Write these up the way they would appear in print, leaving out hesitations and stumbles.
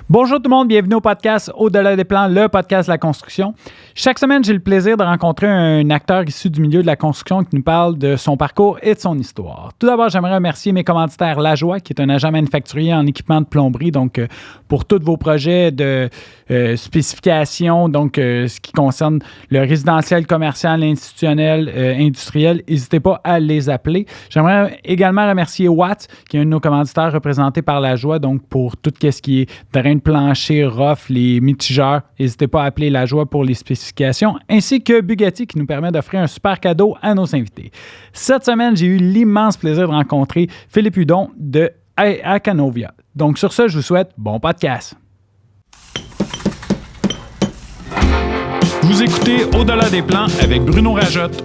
Bonjour tout le monde, bienvenue au podcast Au-delà des plans, le podcast de la construction. Chaque semaine, j'ai le plaisir de rencontrer un acteur issu du milieu de la construction qui nous parle de son parcours et de son histoire. Tout d'abord, j'aimerais remercier mes commanditaires Lajoie, qui est un agent manufacturier en équipement de plomberie, donc pour tous vos projets de spécification, donc ce qui concerne le résidentiel, commercial, institutionnel, industriel, n'hésitez pas à les appeler. J'aimerais également remercier Watts, qui est un de nos commanditaires représentés par Lajoie, donc pour tout ce qui est terrain de plancher, rough, les mitigeurs, n'hésitez pas à appeler Lajoie pour les spécifications, ainsi que Bugatti qui nous permet d'offrir un super cadeau à nos invités. Cette semaine, j'ai eu l'immense plaisir de rencontrer Philippe Hudon de Akanovia. Donc sur ce, je vous souhaite bon podcast. Vous écoutez Au-delà des plans avec Bruno Rajotte.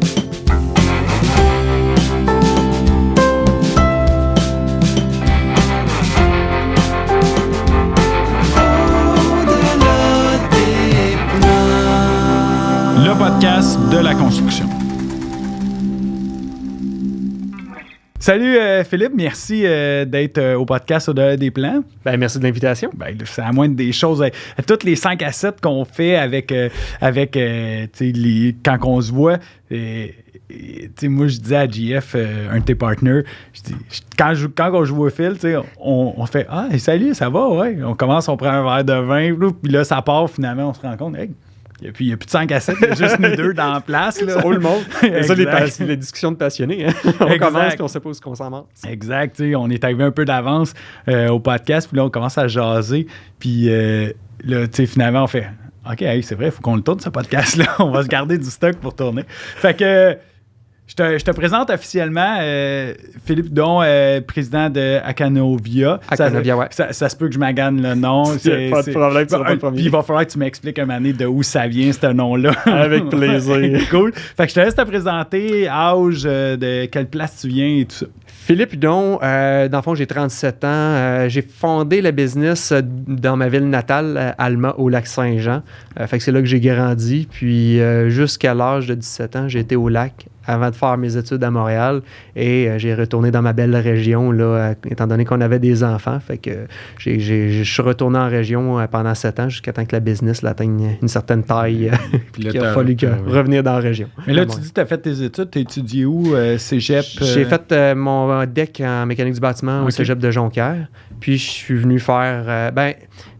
Le podcast de la construction. Salut Philippe, merci d'être au podcast Au-delà des plans. Ben, merci de l'invitation. Ben, c'est la moindre des choses. Toutes les 5 à 7 qu'on fait avec quand on se voit, moi je disais à JF, un de tes partenaires, quand on joue au fil, on fait « Ah, salut, ça va? Ouais. » On commence, on prend un verre de vin, puis là, ça part, finalement, on se rend compte, hey, il n'y a plus de 5 à 7, il y a juste nous deux dans la place. Là. Tout le monde. C'est ça, les discussions de passionnés. Hein? On commence et on ne sait pas où on s'en Exact. On est arrivé un peu d'avance au podcast, puis là, on commence à jaser. Puis là, finalement, on fait OK, hey, c'est vrai, il faut qu'on le tourne, ce podcast-là. On va se garder du stock pour tourner. Fait que je te présente officiellement Philippe Hudon, président de Akanovia. Akanovia, ouais. Ça se peut que je magane le nom. Pas de problème, tu seras pas le premier. Puis il va falloir que tu m'expliques un moment donné de où ça vient, ce nom-là. Avec plaisir. Cool. Fait que je te laisse te présenter, âge, de quelle place tu viens et tout ça. Philippe Hudon, dans le fond, j'ai 37 ans. J'ai fondé le business dans ma ville natale, Alma, au Lac-Saint-Jean. Fait que c'est là que j'ai grandi. Puis jusqu'à l'âge de 17 ans, j'ai été au lac avant de faire mes études à Montréal. Et j'ai retourné dans ma belle région, là, étant donné qu'on avait des enfants. Fait que je suis retourné en région pendant 7 ans jusqu'à temps que la business atteigne une certaine taille. Puis il a fallu revenir dans la région. Mais là, tu dis que tu as fait tes études. Tu as étudié où? Cégep? J'ai fait mon DEC en mécanique du bâtiment au Cégep de Jonquière. Puis je suis venu faire...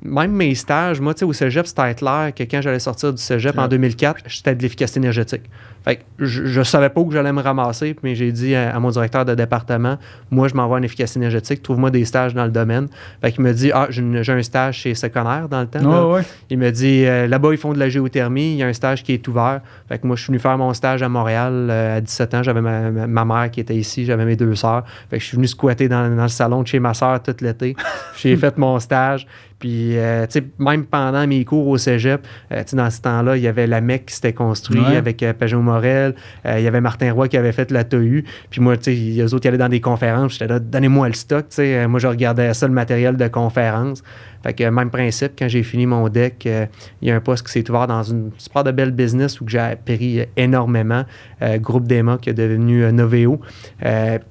même mes stages, moi, tu sais, au Cégep, c'était clair que quand j'allais sortir du Cégep en 2004, j'étais de l'efficacité énergétique. Fait que je savais pas où j'allais me ramasser, mais j'ai dit à mon directeur de département, moi, je m'envoie en efficacité énergétique, trouve-moi des stages dans le domaine. Fait qu'il me dit, j'ai un stage chez Seconnaire dans le temps. Oh, ouais. Il me dit, là-bas, ils font de la géothermie, il y a un stage qui est ouvert. Fait que moi, je suis venu faire mon stage à Montréal à 17 ans. J'avais ma mère qui était ici, j'avais mes 2 sœurs. Fait que je suis venu squatter dans le salon de chez ma sœur tout l'été. J'ai fait mon stage. Puis, tu sais, même pendant mes cours au cégep, dans ce temps-là, il y avait la MEC qui s'était construit avec Peugeot Morel. Il y avait Martin Roy qui avait fait la TOU. Puis moi, tu sais, les autres, ils allaient dans des conférences. J'étais là, donnez-moi le stock. Tu sais, moi, je regardais ça, le matériel de conférence. Fait que même principe, quand j'ai fini mon deck, il y a un poste qui s'est ouvert dans une super de belle business où j'ai appris énormément. Groupe DEMA qui est devenu Noveo.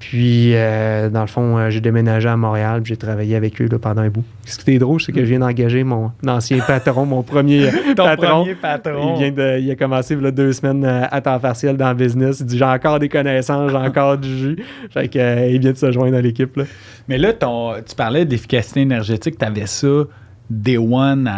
Puis, dans le fond, j'ai déménagé à Montréal. Puis j'ai travaillé avec eux là, pendant un bout. Ce qui est drôle, c'est que je viens d'engager mon ancien patron, mon premier patron. Premier patron. Il a commencé là, 2 semaines à temps partiel dans le business. Il dit, j'ai encore des connaissances, j'ai encore du jus. Fait que, il vient de se joindre à l'équipe. Là. Mais là, tu parlais d'efficacité énergétique, tu avais ça Day One.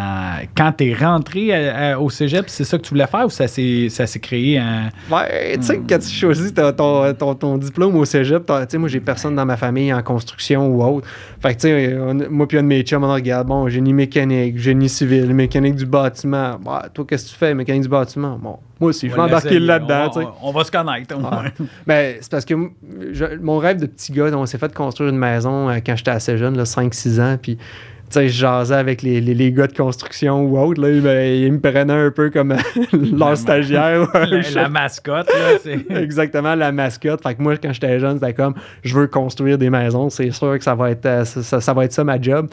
Quand tu es rentré au cégep, c'est ça que tu voulais faire ou ça s'est créé en... Ouais, tu sais, quand tu choisis ton diplôme au cégep, tu sais, moi, j'ai personne dans ma famille en construction ou autre. Fait que, tu sais, moi puis un de mes chums, on regarde, bon, génie mécanique, génie civil, mécanique du bâtiment. Bah, toi, qu'est-ce que tu fais, mécanique du bâtiment? Bon, moi aussi, je vais embarquer là-dedans, tu sais. On va se connaître. Ben, c'est parce que mon rêve de petit gars, on s'est fait construire une maison quand j'étais assez jeune, 5-6 ans, puis tu sais, je jasais avec les gars de construction ou autre, là, ils me prenaient un peu comme leur stagiaire. La mascotte, là. C'est... Exactement, la mascotte. Fait que moi, quand j'étais jeune, c'était comme, je veux construire des maisons, c'est sûr que ça va être ça ma job.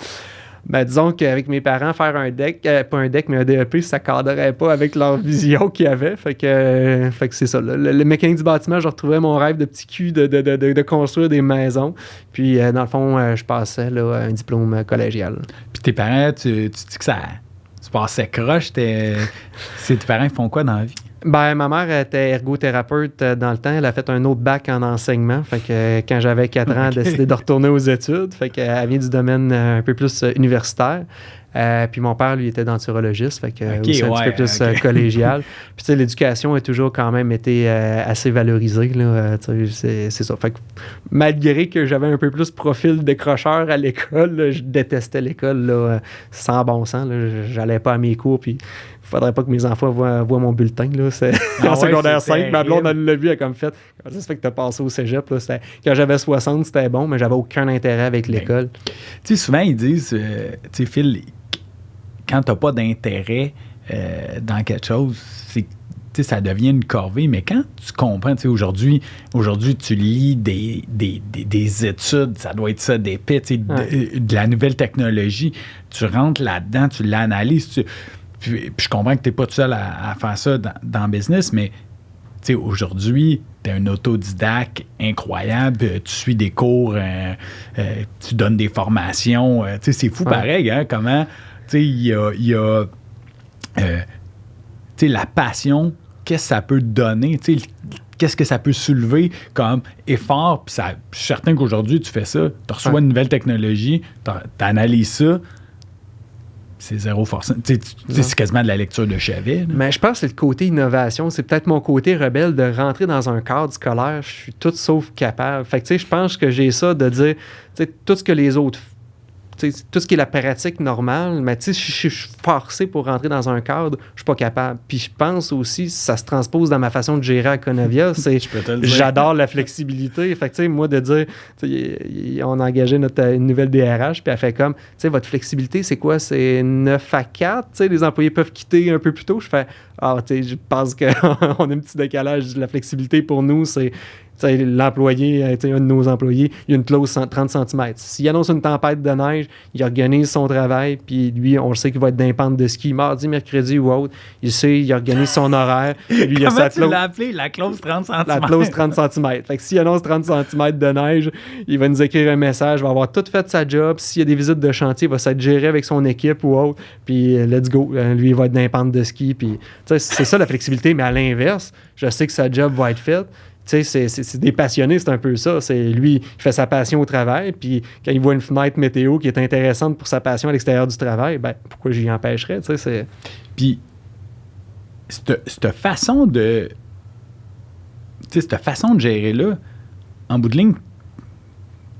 Ben, disons qu'avec mes parents, faire un deck, pas un deck, mais un DEP, ça ne cadrerait pas avec leur vision qu'ils avaient. Fait que c'est ça. Le mécanique du bâtiment, je retrouvais mon rêve de petit cul de construire des maisons. Puis, dans le fond, je passais là, un diplôme collégial. Puis tes parents, tu dis que ça se passait croche. Tes parents, ils font quoi dans la vie? Ben, ma mère était ergothérapeute dans le temps. Elle a fait un autre bac en enseignement. Fait que quand j'avais 4 ans, elle a décidé de retourner aux études. Fait qu'elle vient du domaine un peu plus universitaire. Puis mon père, lui, était denturologiste. Fait que aussi un petit peu plus collégial. Puis tu sais, l'éducation a toujours quand même été assez valorisée. Là, c'est ça. Fait que malgré que j'avais un peu plus profil décrocheur à l'école, là, je détestais l'école là, sans bon sens. Là, j'allais pas à mes cours. Puis il faudrait pas que mes enfants voient mon bulletin. Là. En secondaire 5, ma blonde, elle l'a vu, elle a comme fait. Ça se fait que tu as passé au cégep. Là, quand j'avais 60, c'était bon, mais j'avais aucun intérêt avec l'école. Tu sais, souvent, ils disent, tu sais, Phil, quand tu n'as pas d'intérêt dans quelque chose, ça devient une corvée. Mais quand tu comprends, aujourd'hui, tu lis des études, ça doit être ça, des pets, de la nouvelle technologie. Tu rentres là-dedans, tu l'analyses. Puis je comprends que tu n'es pas tout seul à faire ça dans le business, mais aujourd'hui, tu es un autodidacte incroyable, tu suis des cours, tu donnes des formations. C'est fou pareil, hein, comment il y a la passion, qu'est-ce que ça peut donner, qu'est-ce que ça peut soulever comme effort. Puis je suis certain qu'aujourd'hui, tu fais ça, tu reçois une nouvelle technologie, tu analyses ça. C'est zéro force. C'est quasiment de la lecture de chevet. Là. Mais je pense que c'est le côté innovation. C'est peut-être mon côté rebelle de rentrer dans un cadre scolaire. Je suis tout sauf capable. Fait que je pense que j'ai ça de dire tout ce que les autres tout ce qui est la pratique normale, mais si je suis forcé pour rentrer dans un cadre, je suis pas capable. Puis je pense aussi, ça se transpose dans ma façon de gérer à Conavia, j'adore la flexibilité. Fait que moi, de dire, on a engagé une nouvelle DRH, puis elle fait comme, votre flexibilité, c'est quoi? C'est 9 à 4? Les employés peuvent quitter un peu plus tôt. Je fais, je pense qu'on a un petit décalage. La flexibilité pour nous, c'est l'employé, un de nos employés, il y a une clause 30 cm. S'il annonce une tempête de neige, il organise son travail, puis lui, on le sait qu'il va être dans les pentes de ski mardi, mercredi ou autre. Il sait, il organise son horaire. Lui, il a sa clause. Tu l'as appelé la clause 30 cm? La clause 30 cm. Fait que s'il annonce 30 cm de neige, il va nous écrire un message, il va avoir tout fait sa job. S'il y a des visites de chantier, il va s'être géré avec son équipe ou autre, puis let's go. Lui, il va être dans les pentes de ski, puis c'est ça la flexibilité, mais à l'inverse, je sais que sa job va être faite. C'est des passionnés, c'est un peu ça. Lui, il fait sa passion au travail, puis quand il voit une fenêtre météo qui est intéressante pour sa passion à l'extérieur du travail, ben pourquoi j'y empêcherais? Puis, cette façon de gérer là, en bout de ligne,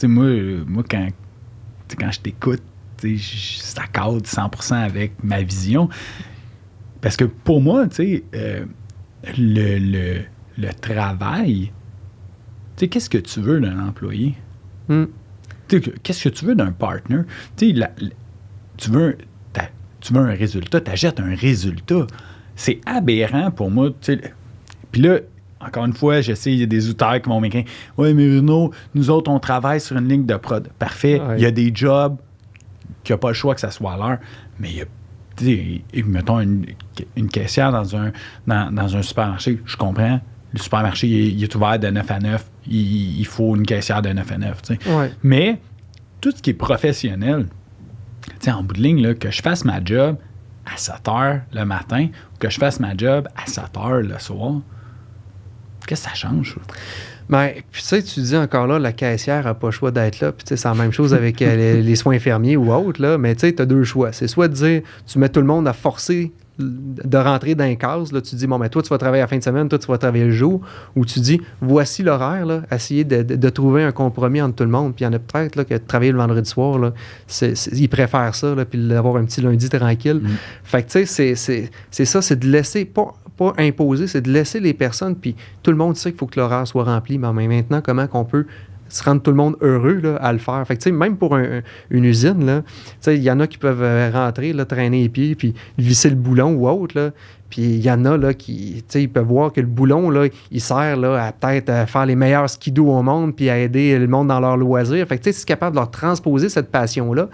moi quand je t'écoute, ça cadre 100% avec ma vision. Parce que pour moi, le travail, qu'est-ce que tu veux d'un employé? Qu'est-ce que tu veux d'un partner? Tu veux un résultat, tu achètes un résultat. C'est aberrant pour moi. Puis là, encore une fois, je sais, il y a des auteurs qui vont m'écrire « Ouais, mais Bruno, nous autres, on travaille sur une ligne de prod. » Parfait, il y a des jobs qui n'ont pas le choix que ça soit à l'heure, mais il y a mettons une caissière dans un supermarché, je comprends. Le supermarché, il est ouvert de 9 à 9. Il faut une caissière de 9 à 9. Mais tout ce qui est professionnel, en bout de ligne, là, que je fasse ma job à 7 heures le matin ou que je fasse ma job à 7 heures le soir, qu'est-ce que ça change? Ben, puis tu dis encore là, la caissière n'a pas le choix d'être là. Puis c'est la même chose avec les soins infirmiers ou autres, là. Mais tu as deux choix. C'est soit de dire, tu mets tout le monde à forcer de rentrer dans les cases. Là, tu dis, bon, ben toi, tu vas travailler la fin de semaine, toi, tu vas travailler le jour. Ou tu dis, voici l'horaire, là, essayer de trouver un compromis entre tout le monde. Puis il y en a peut-être là, que de travailler le vendredi soir, là, ils préfèrent ça, là, puis d'avoir un petit lundi tranquille. Fait que, tu sais, c'est ça, c'est de laisser, pas imposer, c'est de laisser les personnes, puis tout le monde sait qu'il faut que l'horaire soit rempli. Mais maintenant, comment qu'on peut se rendre tout le monde heureux là, à le faire. Fait que, tu sais, même pour une usine, là, tu sais, il y en a qui peuvent rentrer, là, traîner les pieds, puis visser le boulon ou autre, là. Puis il y en a là, qui, tu sais, ils peuvent voir que le boulon, là, il sert là, à peut-être faire les meilleurs skidoo au monde, puis à aider le monde dans leurs loisirs. Fait que, tu sais, si c'est capable de leur transposer cette passion-là,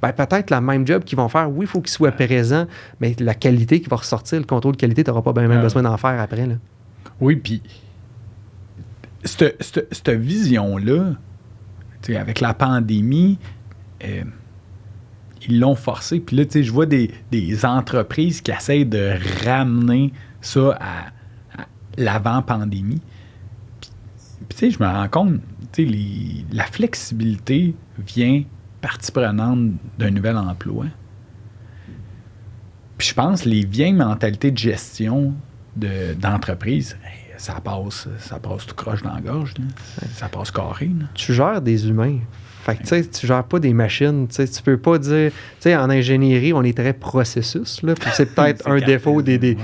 ben, peut-être la même job qu'ils vont faire, oui, il faut qu'ils soient présents, mais la qualité qui va ressortir, le contrôle de qualité, tu n'auras pas même besoin d'en faire après. Là. Oui, puis cette vision-là, avec la pandémie, ils l'ont forcé. Puis là, je vois des entreprises qui essayent de ramener ça à l'avant-pandémie. Puis je me rends compte, la flexibilité vient partie prenante d'un nouvel emploi. Puis je pense que les vieilles mentalités de gestion d'entreprise, ça passe tout croche dans la gorge. Là. Ça passe carré. Là. Tu gères des humains. Fait que, tu gères pas des machines. Tu peux pas dire... en ingénierie, on est très processus. Là, puis c'est peut-être un défaut des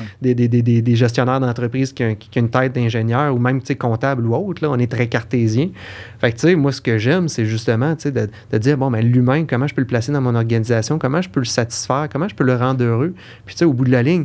gestionnaires d'entreprise qui ont une tête d'ingénieur ou même comptable ou autre. Là, on est très cartésien. Fait que, moi, ce que j'aime, c'est justement de dire, bon, ben, l'humain, comment je peux le placer dans mon organisation? Comment je peux le satisfaire? Comment je peux le rendre heureux? Puis, au bout de la ligne,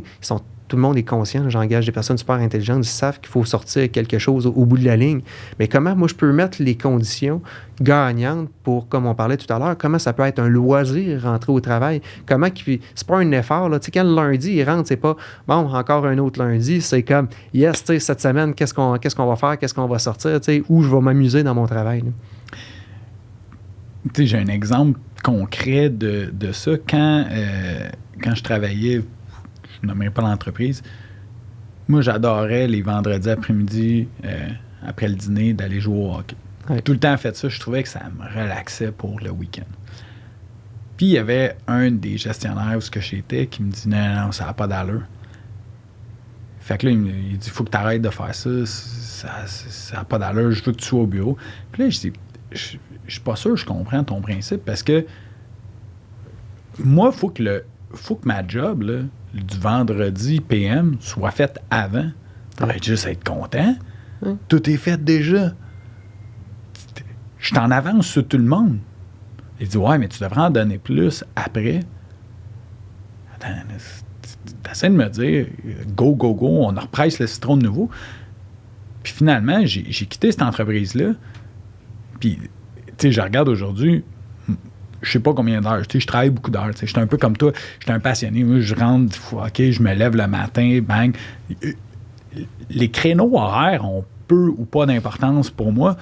tout le monde est conscient. J'engage des personnes super intelligentes. Ils savent qu'il faut sortir quelque chose au bout de la ligne. Mais comment, moi, je peux mettre les conditions gagnantes pour, comme on parlait tout à l'heure, comment ça peut être un loisir rentrer au travail? Comment c'est pas un effort. Là. Quand le lundi, il rentre, c'est pas, bon, encore un autre lundi. C'est comme, yes, cette semaine, qu'est-ce qu'on va faire? Qu'est-ce qu'on va sortir? Où je vais m'amuser dans mon travail? J'ai un exemple concret de ça. Quand je travaillais... je nommerai pas l'entreprise. Moi, j'adorais les vendredis après-midi, après le dîner, d'aller jouer au hockey. Ouais. Tout le temps fait ça. Je trouvais que ça me relaxait pour le week-end. Puis, il y avait un des gestionnaires où j'étais qui me dit « Non, ça n'a pas d'allure. » Fait que là, il dit « Il faut que tu arrêtes de faire ça. Ça n'a pas d'allure. Je veux que tu sois au bureau. » Puis là, je dis « Je suis pas sûr que je comprends ton principe parce que moi, il faut que ma job, là, du vendredi PM soit faite avant. Tu vas juste être content. Tout est fait déjà. Je suis en avance sur tout le monde. Il dit, ouais, mais tu devrais en donner plus après. Attends, t'essaies de me dire, go, on represse le citron de nouveau. Puis finalement, j'ai quitté cette entreprise-là. Puis, je regarde aujourd'hui, je sais pas combien d'heures. Je travaille beaucoup d'heures. Je suis un peu comme toi. Je suis un passionné. Moi, je rentre, OK, je me lève le matin, bang. Les créneaux horaires ont peu ou pas d'importance pour moi.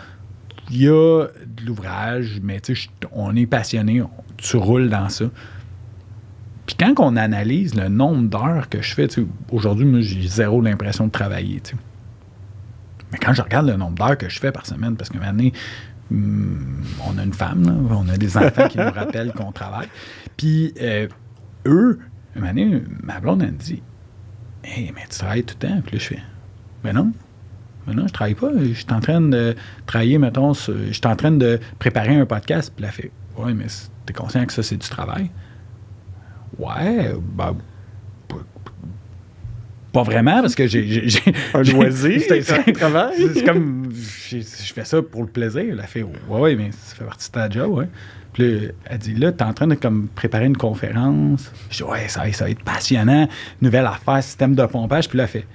Il y a de l'ouvrage, mais on est passionné. Tu roules dans ça. Puis quand on analyse le nombre d'heures que je fais, aujourd'hui, moi, j'ai zéro l'impression de travailler. Mais quand je regarde le nombre d'heures que je fais par semaine, parce que maintenant, on a une femme, là, on a des enfants qui nous rappellent qu'on travaille. Puis eux, une année, ma blonde, elle me dit « Hey, mais tu travailles tout le temps. » Puis là, je fais « Ben non, je travaille pas. Je suis en train de travailler, mettons, je suis en train de préparer un podcast. » Puis elle fait « Ouais, mais t'es conscient que ça, c'est du travail? » Ouais, ben... Pas vraiment, parce que j'ai un loisir, c'est un travail. C'est comme, je fais ça pour le plaisir. Elle a fait, ouais, mais ça fait partie de ta job, ouais. Puis là, elle dit, là, t'es en train de comme préparer une conférence. Je dis, ouais, ça va être passionnant. Nouvelle affaire, système de pompage. Puis là, elle fait,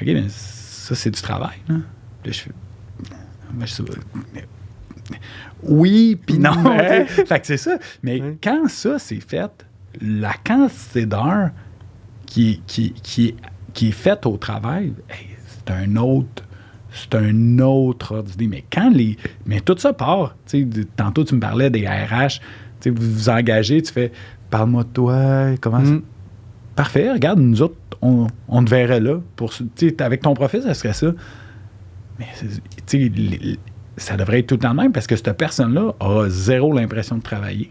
OK, mais ça, c'est du travail, là. Puis là, je fais, oui, puis non. Fait que c'est ça. Mais quand ça, c'est fait, la quantité d'heures qui est faite au travail, hey, c'est un autre ordre d'idée. Mais tout ça part. Tantôt, tu me parlais des RH. Vous vous engagez, tu fais « Parle-moi de toi, comment ça? » Parfait, regarde, nous autres, on te verrait là. Avec ton profil, ça serait ça. Mais ça devrait être tout le temps le même parce que cette personne-là a zéro l'impression de travailler.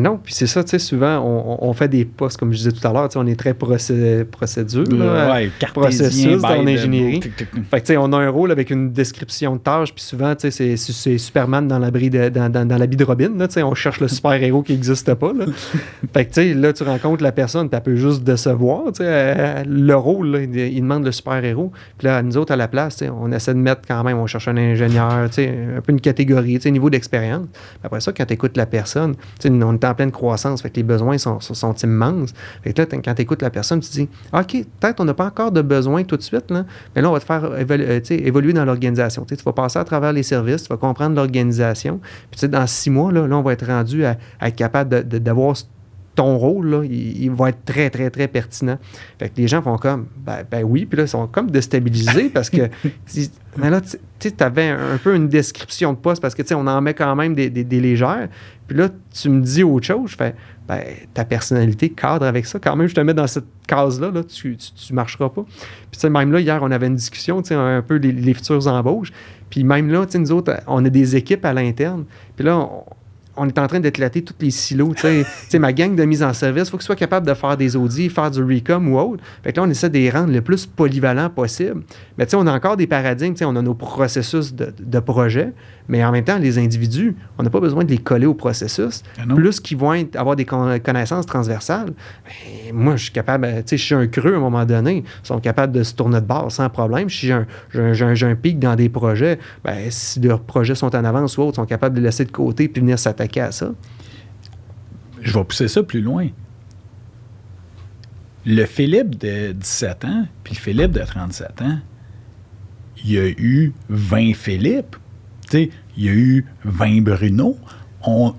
Non, puis c'est ça, tu sais, souvent, on fait des postes, comme je disais tout à l'heure, on est très procédure, processus dans l'ingénierie. Fait que, tu sais, on a un rôle avec une description de tâche, puis souvent, tu sais, c'est Superman dans l'habit de Robin, là, tu sais, on cherche le super-héros qui n'existe pas, là. Fait que, tu sais, là, tu rencontres la personne, puis elle peut juste décevoir, tu sais, le rôle, là, il demande le super-héros, puis là, nous autres, à la place, tu sais, on essaie de mettre quand même, on cherche un ingénieur, tu sais, un peu une catégorie, tu sais, niveau d'expérience. Après ça, quand tu écoutes la personne, tu sais, on on est en pleine croissance, fait que les besoins sont immenses. Fait que là, quand tu écoutes la personne, tu te dis, OK, peut-être on n'a pas encore de besoin tout de suite, là, mais là, on va te faire évoluer dans l'organisation. Tu vas passer à travers les services, tu vas comprendre l'organisation. Puis dans 6 mois, là, on va être rendu à être capable d'avoir ton rôle, là, il va être très, très, très pertinent. Fait que les gens font comme, ben oui, puis là, ils sont comme déstabilisés parce que, mais là, tu avais un peu une description de poste parce que, tu sais, on en met quand même des légères. Puis là, tu me dis autre chose, je fais, ben, ta personnalité cadre avec ça. Quand même, je te mets dans cette case-là, là, tu marcheras pas. Puis, tu sais, même là, hier, on avait une discussion, tu sais, un peu les futures embauches. Puis même là, tu sais, nous autres, on a des équipes à l'interne. Puis là, on est en train d'éclater tous les silos. Tu sais, ma gang de mise en service, il faut qu'ils soient capables de faire des audits, faire du recom ou autre. Fait que là, on essaie de les rendre le plus polyvalents possible. Mais tu sais, on a encore des paradigmes. Tu sais, on a nos processus de projet, mais en même temps, les individus, on n'a pas besoin de les coller au processus. Plus qu'ils vont avoir des connaissances transversales, ben, moi, je suis capable, tu sais, je suis un creux à un moment donné, ils sont capables de se tourner de bord sans problème. Si j'ai un pic dans des projets, ben, si leurs projets sont en avance ou autre, ils sont capables de les laisser de côté puis venir s'attaquer à ça. Je vais pousser ça plus loin. Le Philippe de 17 ans puis le Philippe de 37 ans, il y a eu 20 Philippe. Tu sais, il y a eu 20 Bruno.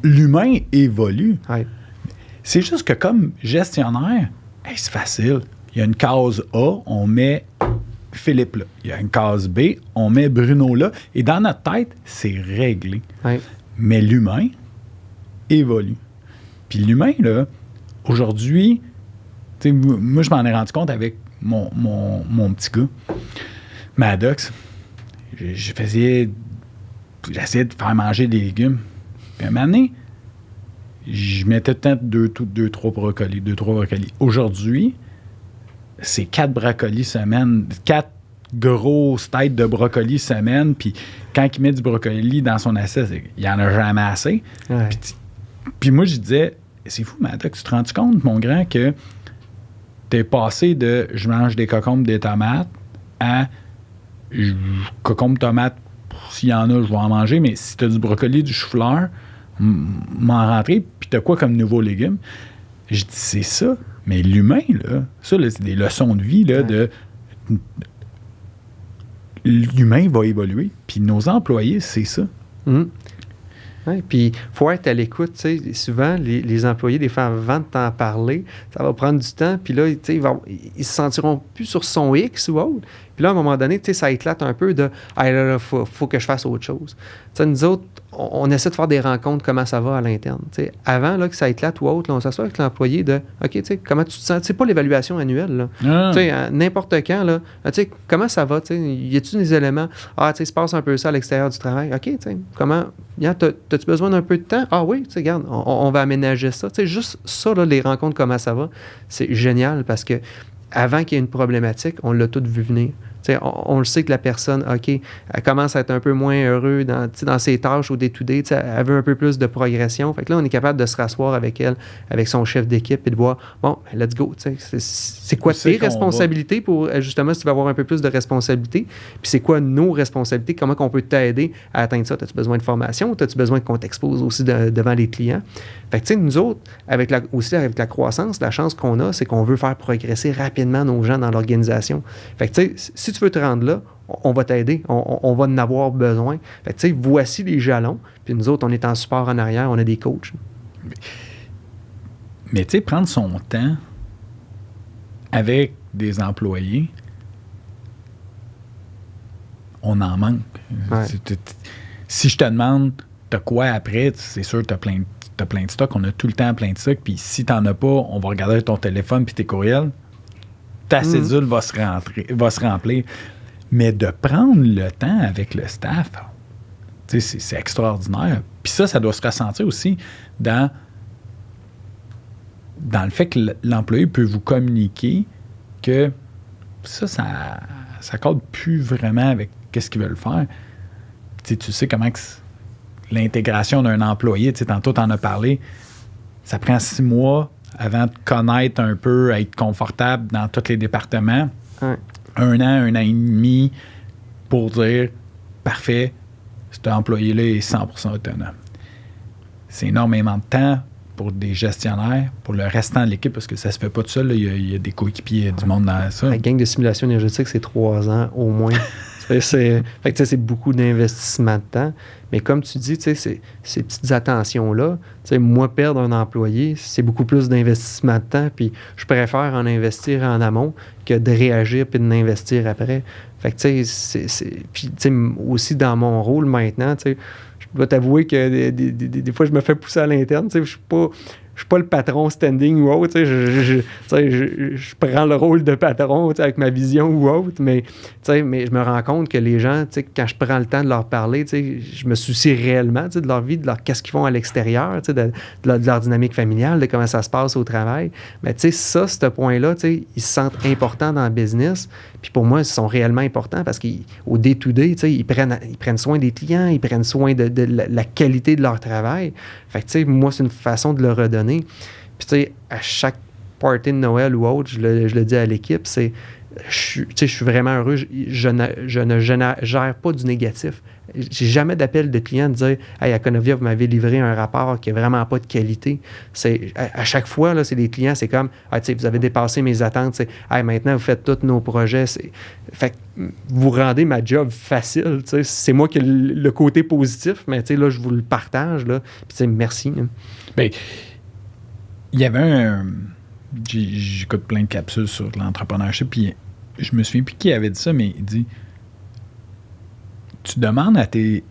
L'humain évolue. Ouais. C'est juste que comme gestionnaire, c'est facile. Il y a une case A, on met Philippe là. Il y a une case B, on met Bruno là. Et dans notre tête, c'est réglé. Ouais. Mais l'humain évolue. Puis l'humain, là, aujourd'hui, moi, je m'en ai rendu compte avec mon petit gars, Maddox. J'essayais de faire manger des légumes. Puis à un moment donné, je mettais peut-être 2-3 brocolis. Aujourd'hui, c'est 4 brocolis semaine, 4 grosses têtes de brocolis semaine, puis quand il met du brocoli dans son assiette, il n'y en a jamais assez. Ouais. Puis moi, je disais, c'est fou, Maddox, tu te rends compte, mon grand, que t'es passé de « je mange des cocombes, des tomates » à « cocombes, tomates, s'il y en a, je vais en manger, mais si t'as du brocoli, du chou-fleur, m'en rentrer, puis t'as quoi comme nouveau légume? » Je dis, c'est ça. Mais l'humain, là, ça, là, c'est des leçons de vie, là, de... L'humain va évoluer, puis nos employés, c'est ça. Oui, puis il faut être à l'écoute. Tu sais, souvent, les employés, des fois, avant de t'en parler, ça va prendre du temps. Puis là, tu sais, ils se sentiront plus sur son X ou autre. Puis là, à un moment donné, tu sais, ça éclate un peu de « Ah, là, faut que je fasse autre chose. » Tu sais, nous autres, on essaie de faire des rencontres, comment ça va à l'interne. Tu sais, avant là, que ça éclate ou autre, là, on s'assoit avec l'employé de « OK, tu sais, comment tu te sens? » C'est pas l'évaluation annuelle, là. Tu sais, n'importe quand, là, tu sais, comment ça va? Tu sais, y a-tu des éléments? Ah, tu sais, il se passe un peu ça à l'extérieur du travail. OK, tu sais, comment... T'as-tu besoin d'un peu de temps? Ah oui, tu sais, regarde, on va aménager ça. Tu sais, juste ça, là, les rencontres, comment ça va, c'est génial parce que avant qu'il y ait une problématique, on l'a tout vu venir. On le sait que la personne, OK, elle commence à être un peu moins heureuse dans ses tâches au day-to-day, elle veut un peu plus de progression. Fait que là, on est capable de se rasseoir avec elle, avec son chef d'équipe et de voir, bon, let's go. C'est quoi tes responsabilités pour, justement, si tu vas avoir un peu plus de responsabilité? Puis c'est quoi nos responsabilités? Comment on peut t'aider à atteindre ça? As-tu besoin de formation? As-tu besoin qu'on t'expose aussi devant les clients? Fait que, tu sais, nous autres, avec la croissance, la chance qu'on a, c'est qu'on veut faire progresser rapidement nos gens dans l'organisation. Fait que, tu sais, si tu veux te rendre là, on va t'aider, on va en avoir besoin. Fait que, tu sais, voici les jalons, puis nous autres, on est en support en arrière, on a des coachs. Mais tu sais, prendre son temps avec des employés, on en manque. Ouais. Si je te demande, t'as quoi après, c'est sûr que t'as plein de stocks, on a tout le temps plein de stocks, puis si t'en as pas, on va regarder ton téléphone puis tes courriels, ta cédule va se remplir. Mais de prendre le temps avec le staff, c'est extraordinaire. Puis ça doit se ressentir aussi dans le fait que l'employé peut vous communiquer que ça cadre plus vraiment avec qu'est-ce qu'ils veulent faire. Tu sais comment que l'intégration d'un employé, tantôt tu en as parlé, ça prend 6 mois avant de connaître un peu, à être confortable dans tous les départements. Ouais. 1 an et demi pour dire parfait, cet employé-là est 100% autonome. C'est énormément de temps pour des gestionnaires, pour le restant de l'équipe, parce que ça se fait pas tout seul, là, il y a des coéquipiers, du monde dans ça. La gang de simulation énergétique, c'est 3 ans au moins. Fait que c'est beaucoup d'investissement de temps. Mais comme tu dis, ces petites attentions-là, moi, perdre un employé, c'est beaucoup plus d'investissement de temps. Puis je préfère en investir en amont que de réagir puis de l'investir après. Fait que, puis aussi dans mon rôle maintenant, je dois t'avouer que des fois, je me fais pousser à l'interne. Je suis pas le patron standing ou autre. Je prends le rôle de patron avec ma vision ou autre, mais je me rends compte que les gens, quand je prends le temps de leur parler, je me soucie réellement de leur vie, de qu'est-ce qu'ils font à l'extérieur, de leur dynamique familiale, de comment ça se passe au travail. Mais ce point-là, ils se sentent importants dans le business. Puis pour moi, ils sont réellement importants parce qu'au day-to-day, ils prennent soin des clients, ils prennent soin de la qualité de leur travail. Fait que, moi, c'est une façon de le redonner. Puis, à chaque party de Noël ou autre, je le dis à l'équipe, je suis vraiment heureux. Je ne gère pas du négatif. J'ai jamais d'appel de client de dire « Hey, à Conovia, vous m'avez livré un rapport qui n'est vraiment pas de qualité. » À chaque fois, là, c'est des clients, c'est comme « Ah, vous avez dépassé mes attentes. Hey, maintenant, vous faites tous nos projets. » Fait que vous rendez ma job facile. C'est moi qui ai le côté positif, mais là, je vous le partage. Là. Puis, merci. Bien, il y avait j'écoute plein de capsules sur l'entrepreneurship, puis je me souviens plus qui avait dit ça, mais il dit tu demandes à tes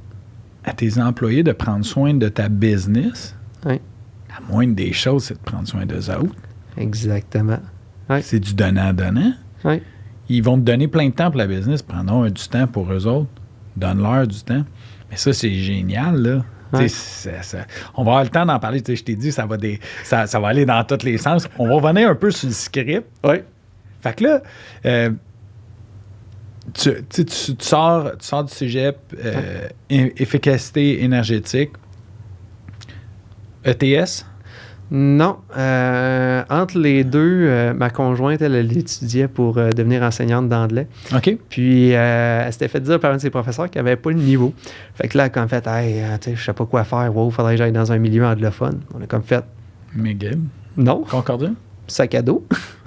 employés de prendre soin de ta business. Oui. La moindre des choses, c'est de prendre soin d'eux autres. Exactement. Oui. C'est du donnant-donnant. Oui. Ils vont te donner plein de temps pour la business. Prendront du temps pour eux autres. Donne-leur du temps. Mais ça, c'est génial, là. Ouais. On va avoir le temps d'en parler. Je t'ai dit, ça va aller dans tous les sens. On va revenir un peu sur le script. Oui. Fait que là, tu sors du cégep, efficacité énergétique, ETS? Non. Entre les deux, ma conjointe, elle étudiait pour devenir enseignante d'anglais. OK. Puis, elle s'était fait dire par un de ses professeurs qu'elle n'avait pas le niveau. Fait que là, elle a fait, hey, je sais pas quoi faire. Wow, faudrait que j'aille dans un milieu anglophone. On a comme fait. McGill? Non. Concordia? Sac à dos.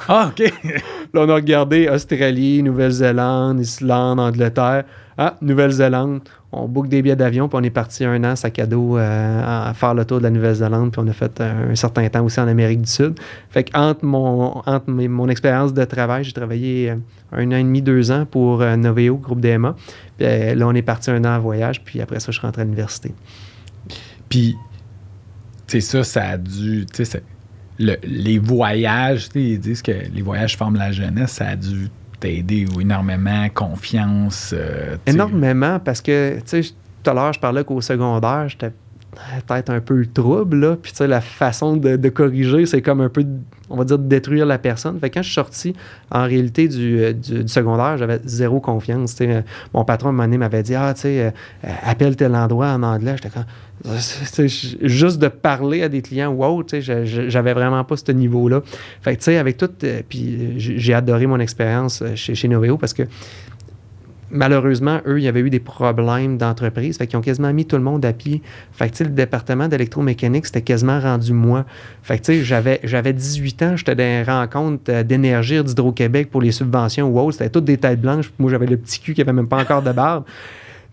Ah, OK. Là, on a regardé Australie, Nouvelle-Zélande, Islande, Angleterre. Ah, Nouvelle-Zélande. On book des billets d'avion, puis on est parti 1 an, sac à dos, à faire le tour de la Nouvelle-Zélande, puis on a fait un certain temps aussi en Amérique du Sud. Fait que entre mon expérience de travail, j'ai travaillé 1 an et demi, 2 ans pour Noveo, groupe DMA. Puis là, on est parti 1 an en voyage, puis après ça, je suis rentré à l'université. Puis, tu sais, ça a dû... Tu sais, les voyages, ils disent que les voyages forment la jeunesse, ça a dû t'aider énormément, confiance. Énormément, parce que, tu sais, tout à l'heure, je parlais qu'au secondaire, j'étais peut-être un peu le trouble, là. Puis, tu sais, la façon de corriger, c'est comme un peu, on va dire, de détruire la personne. Fait que quand je suis sorti, en réalité, du secondaire, j'avais zéro confiance. Tu sais, mon patron, à un moment donné, m'avait dit « Ah, tu sais, appelle tel endroit en anglais. » J'étais comme... Juste de parler à des clients ou autre, j'avais vraiment pas ce niveau-là. Fait que, tu sais, avec tout... puis j'ai adoré mon expérience chez Noveo parce que malheureusement, eux, il y avait eu des problèmes d'entreprise. Fait qu'ils ont quasiment mis tout le monde à pied. Fait que, tu sais, le département d'électromécanique, c'était quasiment rendu moi. Fait que, tu sais, j'avais 18 ans, j'étais dans des rencontres d'Énergie d'Hydro-Québec pour les subventions ou autre. C'était toutes des têtes blanches. Moi, j'avais le petit cul qui avait même pas encore de barbe.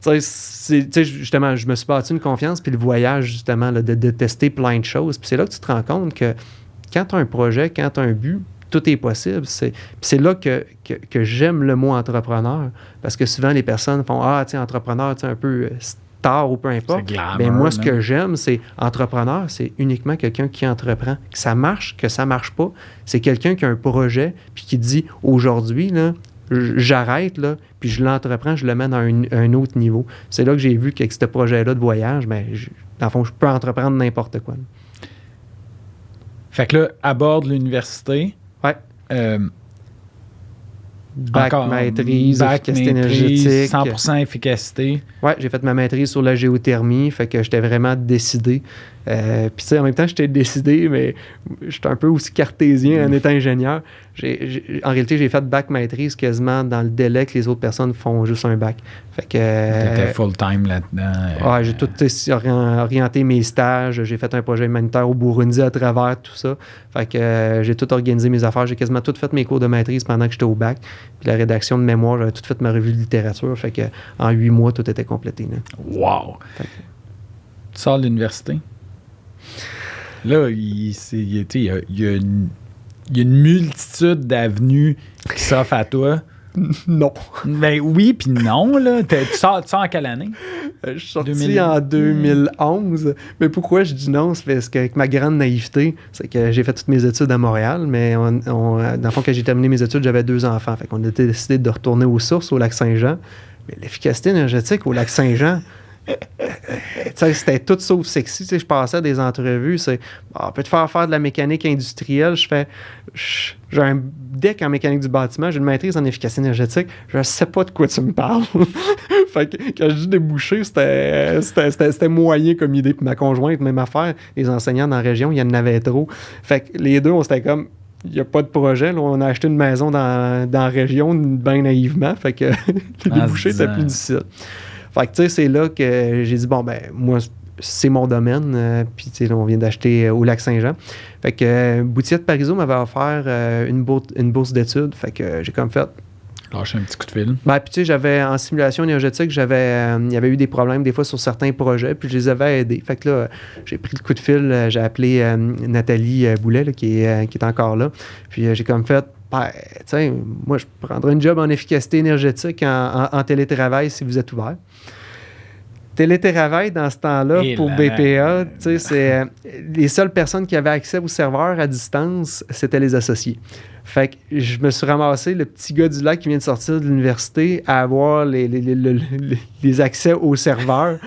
Tu sais, justement, je me suis bâti une confiance, puis le voyage, justement, là, de tester plein de choses. Puis c'est là que tu te rends compte que quand tu as un projet, quand tu as un but, tout est possible. C'est là que j'aime le mot entrepreneur, parce que souvent, les personnes font « Ah, tu sais, entrepreneur, tu sais, un peu star ou peu importe. » Mais moi, ce que j'aime, c'est entrepreneur, c'est uniquement quelqu'un qui entreprend. Que ça marche, que ça marche pas, c'est quelqu'un qui a un projet, puis qui dit « Aujourd'hui, là, j'arrête, là, puis je l'entreprends, je le mène à un autre niveau. » C'est là que j'ai vu qu'avec ce projet-là de voyage, ben, dans le fond, je peux entreprendre n'importe quoi. Là. Fait que là, à bord de l'université, ouais. bac maîtrise, efficacité maîtrise, énergétique. 100% efficacité. Ouais, j'ai fait ma maîtrise sur la géothermie, fait que j'étais vraiment décidé. Puis tu sais, en même temps, j'étais décidé, mais j'étais un peu aussi cartésien en étant ingénieur. En réalité, j'ai fait bac maîtrise quasiment dans le délai que les autres personnes font juste un bac. Fait que... T'étais full-time là-dedans. Ouais, j'ai tout orienté mes stages. J'ai fait un projet humanitaire au Burundi à travers tout ça. Fait que j'ai tout organisé mes affaires. J'ai quasiment tout fait mes cours de maîtrise pendant que j'étais au bac. Puis la rédaction de mémoire, j'avais tout fait ma revue de littérature. Fait que en 8 mois, tout était complété. Là. Wow! Tu sors de l'université? Là, il y a une multitude d'avenues qui s'offrent à toi. Non. Ben oui, puis non, là. Tu sors en quelle année? Je suis sorti en 2011. Mais pourquoi je dis non? C'est parce qu'avec ma grande naïveté, c'est que j'ai fait toutes mes études à Montréal, mais dans le fond, quand j'ai terminé mes études, j'avais 2 enfants. Fait qu'on a décidé de retourner aux sources, au Lac-Saint-Jean. Mais l'efficacité énergétique au Lac-Saint-Jean... c'était tout sauf sexy. Je passais à des entrevues. On peut te faire de la mécanique industrielle. J'ai un deck en mécanique du bâtiment. J'ai une maîtrise en efficacité énergétique. Je ne sais pas de quoi tu me parles. Fait que, quand je dis débouché, c'était moyen comme idée. Puis ma conjointe, même affaire. Les enseignants dans la région, il y en avait trop. Fait que les deux, on s'était comme... Il n'y a pas de projet. Là, on a acheté une maison dans la région, bien naïvement. Fait que les débouchés, c'était plus difficile. Fait que, tu sais, c'est là que j'ai dit, bon, ben, moi, c'est mon domaine. Puis, tu sais, on vient d'acheter au Lac-Saint-Jean. Fait que Boutillette Parizeau m'avait offert une bourse d'études. Fait que j'ai comme fait... Lâcher un petit coup de fil. Ben, puis, tu sais, j'avais, en simulation énergétique, il y avait eu des problèmes, des fois, sur certains projets. Puis, je les avais aidés. Fait que là, j'ai pris le coup de fil. J'ai appelé Nathalie Boulet, là, qui est encore là. Puis, j'ai comme fait... Ben, tu sais, moi, je prendrais une job en efficacité énergétique en télétravail si vous êtes ouvert. Télétravail, dans ce temps-là, pour BPA, tu sais, c'est les seules personnes qui avaient accès au serveur à distance, c'était les associés. Fait que je me suis ramassé, le petit gars du lac qui vient de sortir de l'université, à avoir les accès au serveur.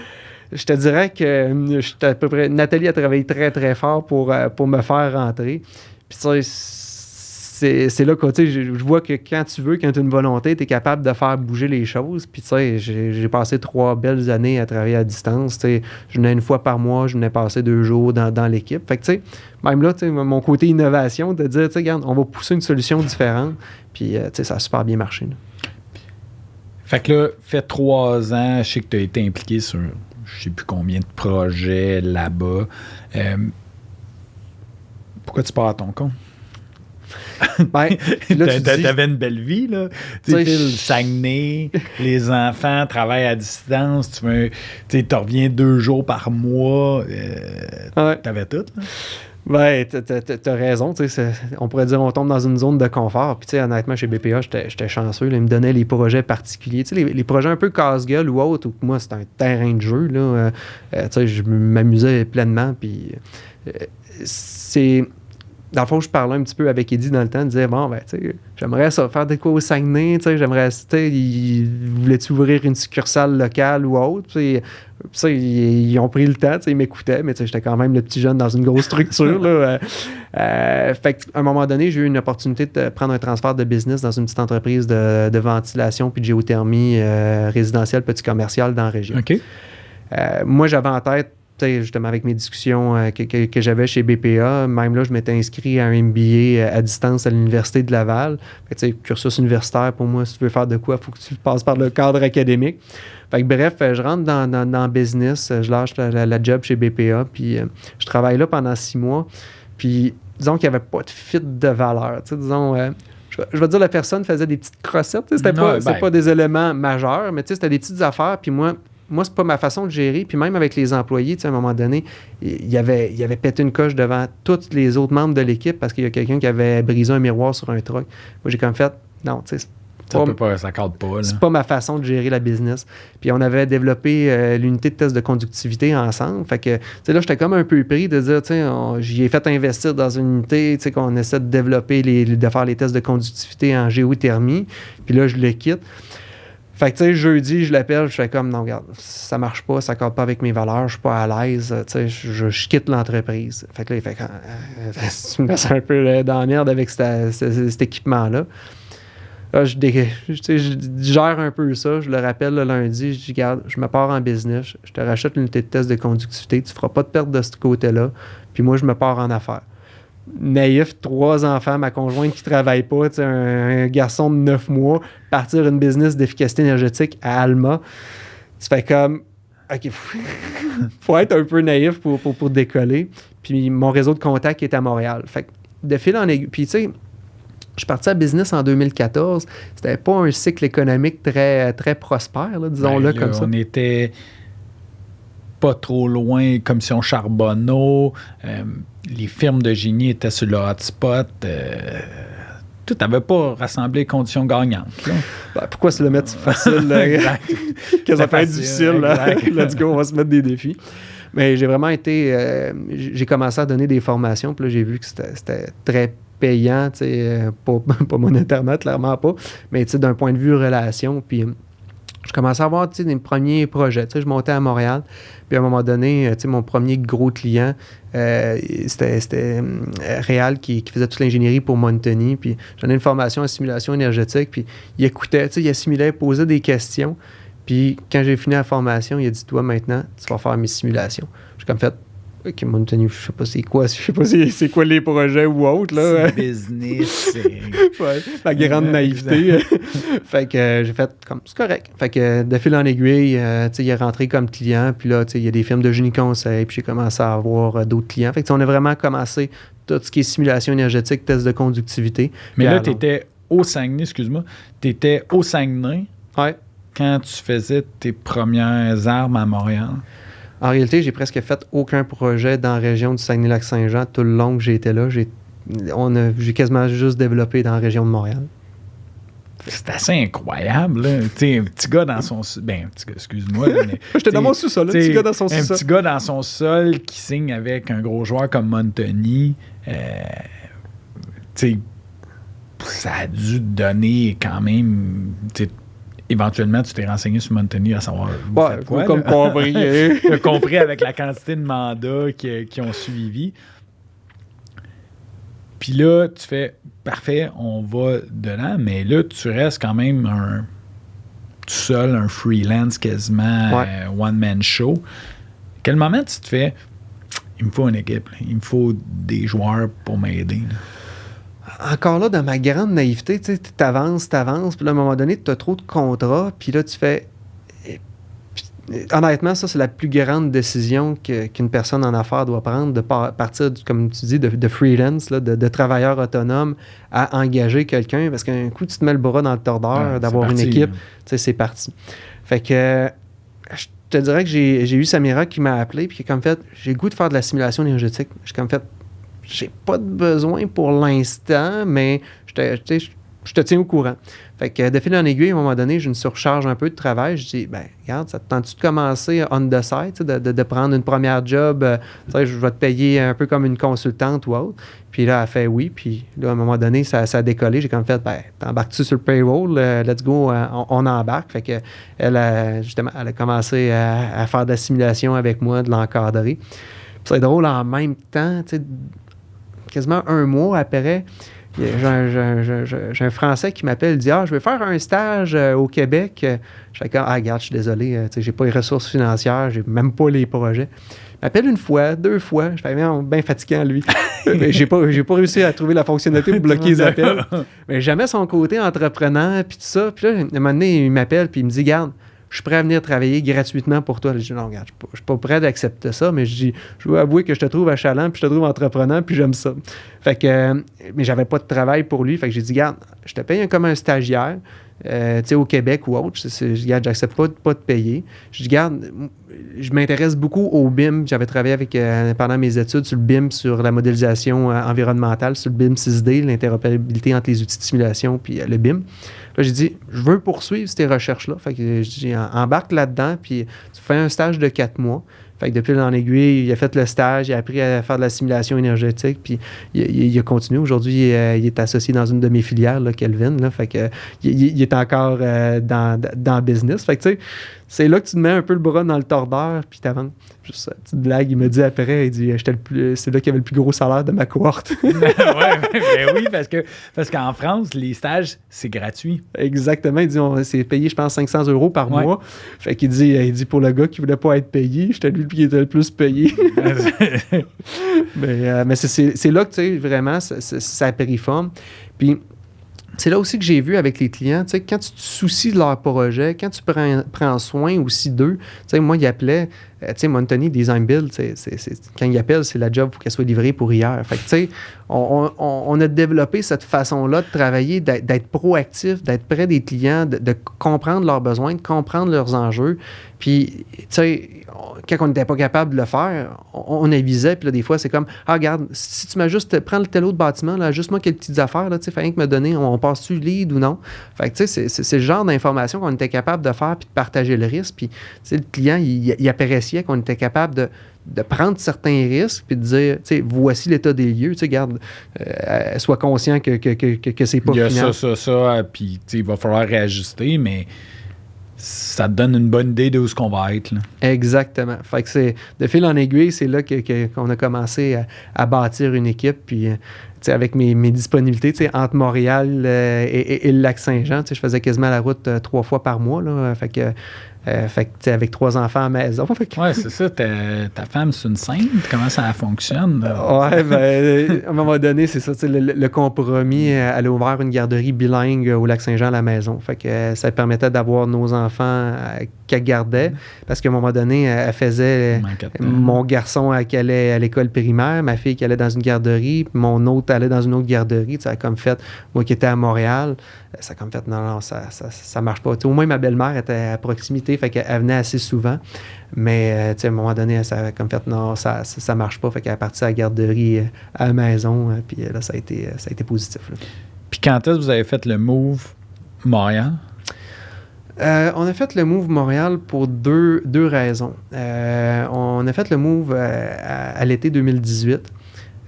Je te dirais que à peu près, Nathalie a travaillé très, très fort pour me faire rentrer. Puis, tu sais, c'est là que je vois que quand tu veux, quand tu as une volonté, tu es capable de faire bouger les choses. Puis, tu sais, j'ai passé 3 belles années à travailler à distance. Je venais une fois par mois, je venais passer 2 jours dans l'équipe. Fait que, tu sais, même là, mon côté innovation, de dire, tu sais, regarde, on va pousser une solution différente. Puis, tu sais, ça a super bien marché. Là. Fait que là, fait 3 ans, je sais que tu as été impliqué sur je sais plus combien de projets là-bas. Pourquoi tu pars à ton compte? Ben, là, t'avais une belle vie, là. Tu sais, le Saguenay, les enfants travaillent à distance, tu reviens 2 jours par mois. T'avais tout, là. Ben, t'as raison. On pourrait dire on tombe dans une zone de confort. Puis, honnêtement, chez BPA, j'étais chanceux. Là, ils me donnaient les projets particuliers. Les projets un peu casse-gueule ou autres, où moi, c'était un terrain de jeu. Là, je m'amusais pleinement. Puis, c'est... Dans le fond, je parlais un petit peu avec Eddie dans le temps, je disais, bon, ben, tu sais, j'aimerais ça faire de quoi au Saguenay, tu sais, j'aimerais, tu sais, voulais-tu ouvrir une succursale locale ou autre, tu sais, ils ont pris le temps, tu sais, ils m'écoutaient, mais tu sais, j'étais quand même le petit jeune dans une grosse structure, là. Fait qu'à un moment donné, j'ai eu une opportunité de prendre un transfert de business dans une petite entreprise de ventilation puis de géothermie résidentielle, petit commercial dans la région. OK. Moi, j'avais en tête, justement avec mes discussions que j'avais chez BPA, même là, je m'étais inscrit à un MBA à distance à l'Université de Laval. Fait que, cursus universitaire, pour moi, si tu veux faire de quoi, il faut que tu passes par le cadre académique. Fait que, bref, je rentre dans le business, je lâche la job chez BPA, puis je travaille là pendant 6 mois. Puis, disons qu'il n'y avait pas de fit de valeur. Disons, je vais dire, la personne faisait des petites crossettes. C'était pas des éléments majeurs, mais c'était des petites affaires. Puis moi, c'est pas ma façon de gérer. Puis même avec les employés, à un moment donné, il y avait pété une coche devant tous les autres membres de l'équipe parce qu'il y a quelqu'un qui avait brisé un miroir sur un truck. Moi, j'ai comme fait, non, tu sais, ça cadre pas. Là. C'est pas ma façon de gérer la business. Puis on avait développé l'unité de test de conductivité ensemble. Fait que, tu sais, là, j'étais comme un peu pris de dire, tu sais, j'y ai fait investir dans une unité, tu sais, qu'on essaie de développer, de faire les tests de conductivité en géothermie. Puis là, je le quitte. Fait que, tu sais, jeudi, je l'appelle, je fais comme, non, regarde, ça marche pas, ça cadre pas avec mes valeurs, je suis pas à l'aise, tu sais, je quitte l'entreprise. Fait que là, il fait tu me laisses un peu dans la merde avec cet équipement-là. Là, je digère un peu ça. Je le rappelle le lundi. Je dis, regarde, je me pars en business. Je te rachète l'unité de test de conductivité. Tu ne feras pas de perte de ce côté-là. Puis moi, je me pars en affaires. Naïf, 3 enfants, ma conjointe qui ne travaille pas, un garçon de 9 mois, partir une business d'efficacité énergétique à Alma. Tu fais comme, OK, faut être un peu naïf pour décoller. Puis mon réseau de contacts est à Montréal. Fait que de fil en aiguille. Puis tu sais, je suis parti à business en 2014. C'était pas un cycle économique très, très prospère, là, disons-le comme ça. On était pas trop loin, Commission Charbonneau. Les firmes de génie étaient sur le hotspot. Tout n'avait pas rassemblé conditions gagnantes. Ben, pourquoi se le mettre facile? Que ça peut être difficile. Là. Let's go, on va se mettre des défis. Mais j'ai vraiment été... j'ai commencé à donner des formations, puis là, j'ai vu que c'était très payant, pas monétairement, clairement pas, mais d'un point de vue relation, puis je commençais à avoir des premiers projets. Je montais à Montréal, puis à un moment donné, mon premier gros client, c'était Réal qui faisait toute l'ingénierie pour Montagny, puis j'en ai une formation en simulation énergétique, puis il écoutait, il assimilait, posait des questions, puis quand j'ai fini la formation, il a dit, toi maintenant, tu vas faire mes simulations. J'ai comme fait, OK, Montagny, je sais pas c'est quoi les projets ou autres, là. C'est business. Ouais, la grande naïveté. Fait que j'ai fait comme, c'est correct. Fait que de fil en aiguille, il est rentré comme client, puis là, il y a des firmes de génie conseil, puis j'ai commencé à avoir d'autres clients. Fait que on a vraiment commencé tout ce qui est simulation énergétique, test de conductivité. Mais là, tu étais au Saguenay, excuse-moi, tu étais au Saguenay quand tu faisais tes premières armes à Montréal. En réalité, j'ai presque fait aucun projet dans la région du Saguenay-Lac-Saint-Jean tout le long que j'ai été là. J'ai quasiment juste développé dans la région de Montréal. C'est assez incroyable, là. Tu sais, un petit gars dans son... excuse-moi. Mais, j'étais dans mon sous-sol, un petit gars dans son sous-sol. Un petit gars dans son sol qui signe avec un gros joueur comme Montagny. Tu sais, ça a dû donner quand même... Éventuellement, tu t'es renseigné sur Montagny à savoir quoi, comme compris. Tu as compris avec la quantité de mandats qui ont suivi. Puis là, tu fais, parfait, on va dedans, mais là, tu restes quand même tout seul, un freelance quasiment, one-man show. À quel moment tu te fais, il me faut une équipe, là. Il me faut des joueurs pour m'aider, là. Encore là, dans ma grande naïveté, tu t'avances, puis là, à un moment donné, tu as trop de contrats, puis là, tu fais... Honnêtement, ça, c'est la plus grande décision qu'une personne en affaires doit prendre, de partir, comme tu dis, de freelance, là, de travailleur autonome à engager quelqu'un, parce qu'un coup, tu te mets le bras dans le tordeur d'avoir une équipe, c'est parti. Fait que je te dirais que j'ai eu Samira qui m'a appelé, puis qui a comme fait, j'ai le goût de faire de la simulation énergétique. J'ai comme fait, j'ai pas de besoin pour l'instant, mais je te tiens au courant. Fait que de fil en aiguille, à un moment donné, j'ai une surcharge un peu de travail. Je dis, regarde, ça te tente-tu de commencer on the side, de prendre une première job, je vais te payer un peu comme une consultante ou autre. Puis là, elle fait oui. Puis là, à un moment donné, ça a décollé. J'ai comme fait, t'embarques-tu sur le payroll? Let's go, on embarque. Fait que elle, justement, elle a commencé à faire de la simulation avec moi, de l'encadrer. Puis c'est drôle, en même temps, quasiment un mois après, j'ai un Français qui m'appelle, il dit, je vais faire un stage au Québec. Je fais comme, regarde, je suis désolé, j'ai pas les ressources financières, j'ai même pas les projets. Il m'appelle une fois, 2 fois, je fais bien fatiguant, lui. j'ai pas réussi à trouver la fonctionnalité pour bloquer les appels. Mais jamais son côté entrepreneur, puis tout ça. Puis là, à un moment donné, il m'appelle, puis il me dit, garde, je suis prêt à venir travailler gratuitement pour toi. Je dis, non, regarde, je suis pas prêt d'accepter ça, mais je dis, je veux avouer que je te trouve achalant, puis je te trouve entreprenant, puis j'aime ça. Fait que, mais j'avais pas de travail pour lui. Fait que j'ai dit, regarde, je te paye comme un stagiaire, au Québec ou autre. Regarde, j'accepte pas de payer. Je dis, regarde, je m'intéresse beaucoup au BIM. J'avais travaillé pendant mes études sur le BIM, sur la modélisation environnementale, sur le BIM 6D, l'interopérabilité entre les outils de simulation puis le BIM. Là, j'ai dit, je veux poursuivre ces recherches-là. Fait que je dis, embarque là-dedans, puis tu fais un stage de 4 mois. Fait que depuis en aiguille, il a fait le stage, il a appris à faire de la simulation énergétique, puis il a continué. Aujourd'hui, il est associé dans une de mes filières, là, Kelvin. Là, fait que il est encore dans le business. Fait que tu sais, c'est là que tu te mets un peu le bras dans le tordeur, puis t'avances. Juste une petite blague, il me dit après, il dit c'est là qu'il y avait le plus gros salaire de ma cohorte. Oui, parce qu'en France, les stages, c'est gratuit. Exactement, il dit c'est payé, je pense, 500 € par mois. Fait qu'il dit pour le gars qui voulait pas être payé, j'étais lui qui était le plus payé. mais c'est là que, tu sais, vraiment, ça a pris forme. Puis, c'est là aussi que j'ai vu avec les clients, tu sais, quand tu te soucies de leur projet, quand tu prends soin aussi d'eux, tu sais, moi, il appelait, tu sais, Montoni Design Build, quand il appelle, c'est la job, il faut qu'elle soit livrée pour hier. Fait que, tu sais, on a développé cette façon-là de travailler, d'être proactif, d'être près des clients, de comprendre leurs besoins, de comprendre leurs enjeux. Puis, tu sais, quand on n'était pas capable de le faire, on avisait, puis là, des fois, c'est comme, regarde, si tu m'ajustes, prends le tel autre bâtiment, là, ajuste-moi quelques petites affaires, là, tu sais, fallait que me donner, on passe-tu lead ou non? Fait que, tu sais, c'est le genre d'information qu'on était capable de faire, puis de partager le risque, puis, tu sais, le client, il appréciait qu'on était capable de prendre certains risques, puis de dire, tu sais, voici l'état des lieux, tu sais, garde, sois conscient que c'est pas final. Il y a ça, puis, tu sais, il va falloir réajuster, mais ça te donne une bonne idée de où ce qu'on va être, là. Exactement. Fait que c'est de fil en aiguille, c'est là qu'on a commencé à bâtir une équipe. Puis, tu sais, avec mes disponibilités, tu sais, entre Montréal et le Lac-Saint-Jean, tu sais, je faisais quasiment la route 3 fois par mois, là. Fait que, tu sais, avec 3 enfants à la maison. Ouais, c'est ça. Ta femme, c'est une sainte. Comment ça fonctionne? Ouais, ben, à un moment donné, c'est ça. Le compromis, elle a ouvert une garderie bilingue au Lac-Saint-Jean à la maison. Fait que ça permettait d'avoir nos enfants qu'elle gardait. Parce qu'à un moment donné, elle faisait mon garçon qui allait à l'école primaire, ma fille qui allait dans une garderie, puis mon autre allait dans une autre garderie. Ça a comme fait, moi qui étais à Montréal, ça a comme fait, non, ça marche pas. T'sais, au moins, ma belle-mère était à proximité, fait qu'elle venait assez souvent. Mais, à un moment donné, ça a comme fait, non, ça marche pas. Fait qu'elle est partie à la garderie à la maison. Puis là, ça a été positif. Là. Puis quand est-ce que vous avez fait le move Montréal? On a fait le move Montréal pour deux raisons. On a fait le move à l'été 2018.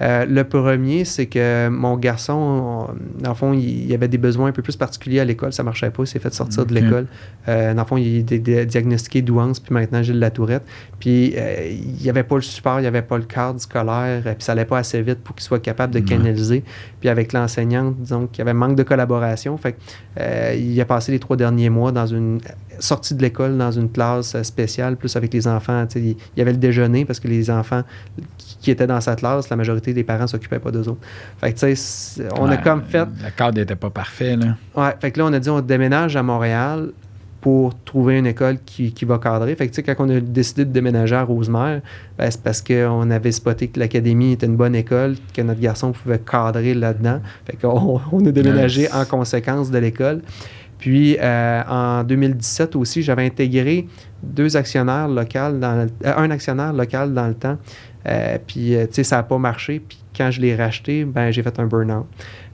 Le premier, c'est que mon garçon, dans le fond, il avait des besoins un peu plus particuliers à l'école. Ça ne marchait pas. Il s'est fait sortir de l'école. Dans le fond, il est diagnostiqué douance, puis maintenant, Gilles Latourette. Puis, il n'y avait pas le support, il n'y avait pas le cadre scolaire, puis ça n'allait pas assez vite pour qu'il soit capable de canaliser. Puis, avec l'enseignante, disons qu'il y avait manque de collaboration. Fait il a passé les 3 derniers mois dans une sortie de l'école, dans une classe spéciale, plus avec les enfants. Il y avait le déjeuner parce que les enfants qui étaient dans sa classe, la majorité des parents ne s'occupaient pas d'eux autres. Fait que, tu sais, on a comme fait... Le cadre n'était pas parfait, là. Ouais, fait que là, on a dit, on déménage à Montréal pour trouver une école qui va cadrer. Fait que, tu sais, quand on a décidé de déménager à Rosemère, ben, c'est parce qu'on avait spoté que l'académie était une bonne école, que notre garçon pouvait cadrer là-dedans. Fait qu'on a déménagé en conséquence de l'école. Puis, en 2017 aussi, j'avais intégré un actionnaire local dans le temps. Puis, tu sais, ça n'a pas marché. Puis, quand je l'ai racheté, ben j'ai fait un burn-out.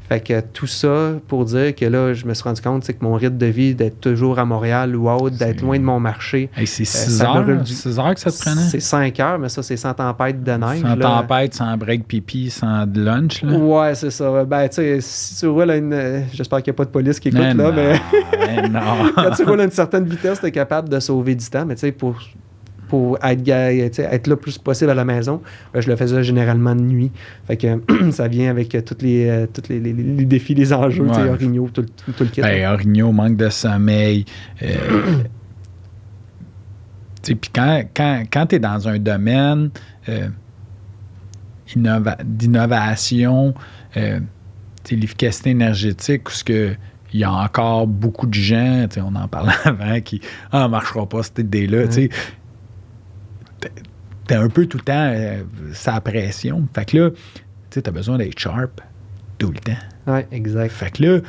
Fait que tout ça pour dire que là, je me suis rendu compte que mon rythme de vie, d'être toujours à Montréal ou autre, d'être loin de mon marché. Hey, c'est 6 heures, 6 heures que ça te prenait? C'est 5 heures, mais ça, c'est sans tempête de neige. Sans tempête, sans break pipi, sans lunch, là? Ouais, c'est ça. Ben, tu sais, si tu roules à j'espère qu'il n'y a pas de police qui écoute, mais là, non, mais non. Quand tu roules à une certaine vitesse, tu es capable de sauver du temps, mais tu sais, pour être le plus possible à la maison, ben, je le faisais généralement de nuit. Fait que ça vient avec tous les défis, les enjeux, ouais. Origno, tout le kit. Ben, Origno, manque de sommeil. Puis quand tu es dans un domaine d'innovation, l'efficacité énergétique, où il y a encore beaucoup de gens, on en parlait avant, qui « Ah, marchera pas cette idée-là », t'es un peu tout le temps sa pression. Fait que là, t'as besoin d'être sharp tout le temps. Oui, exact. Fait que là,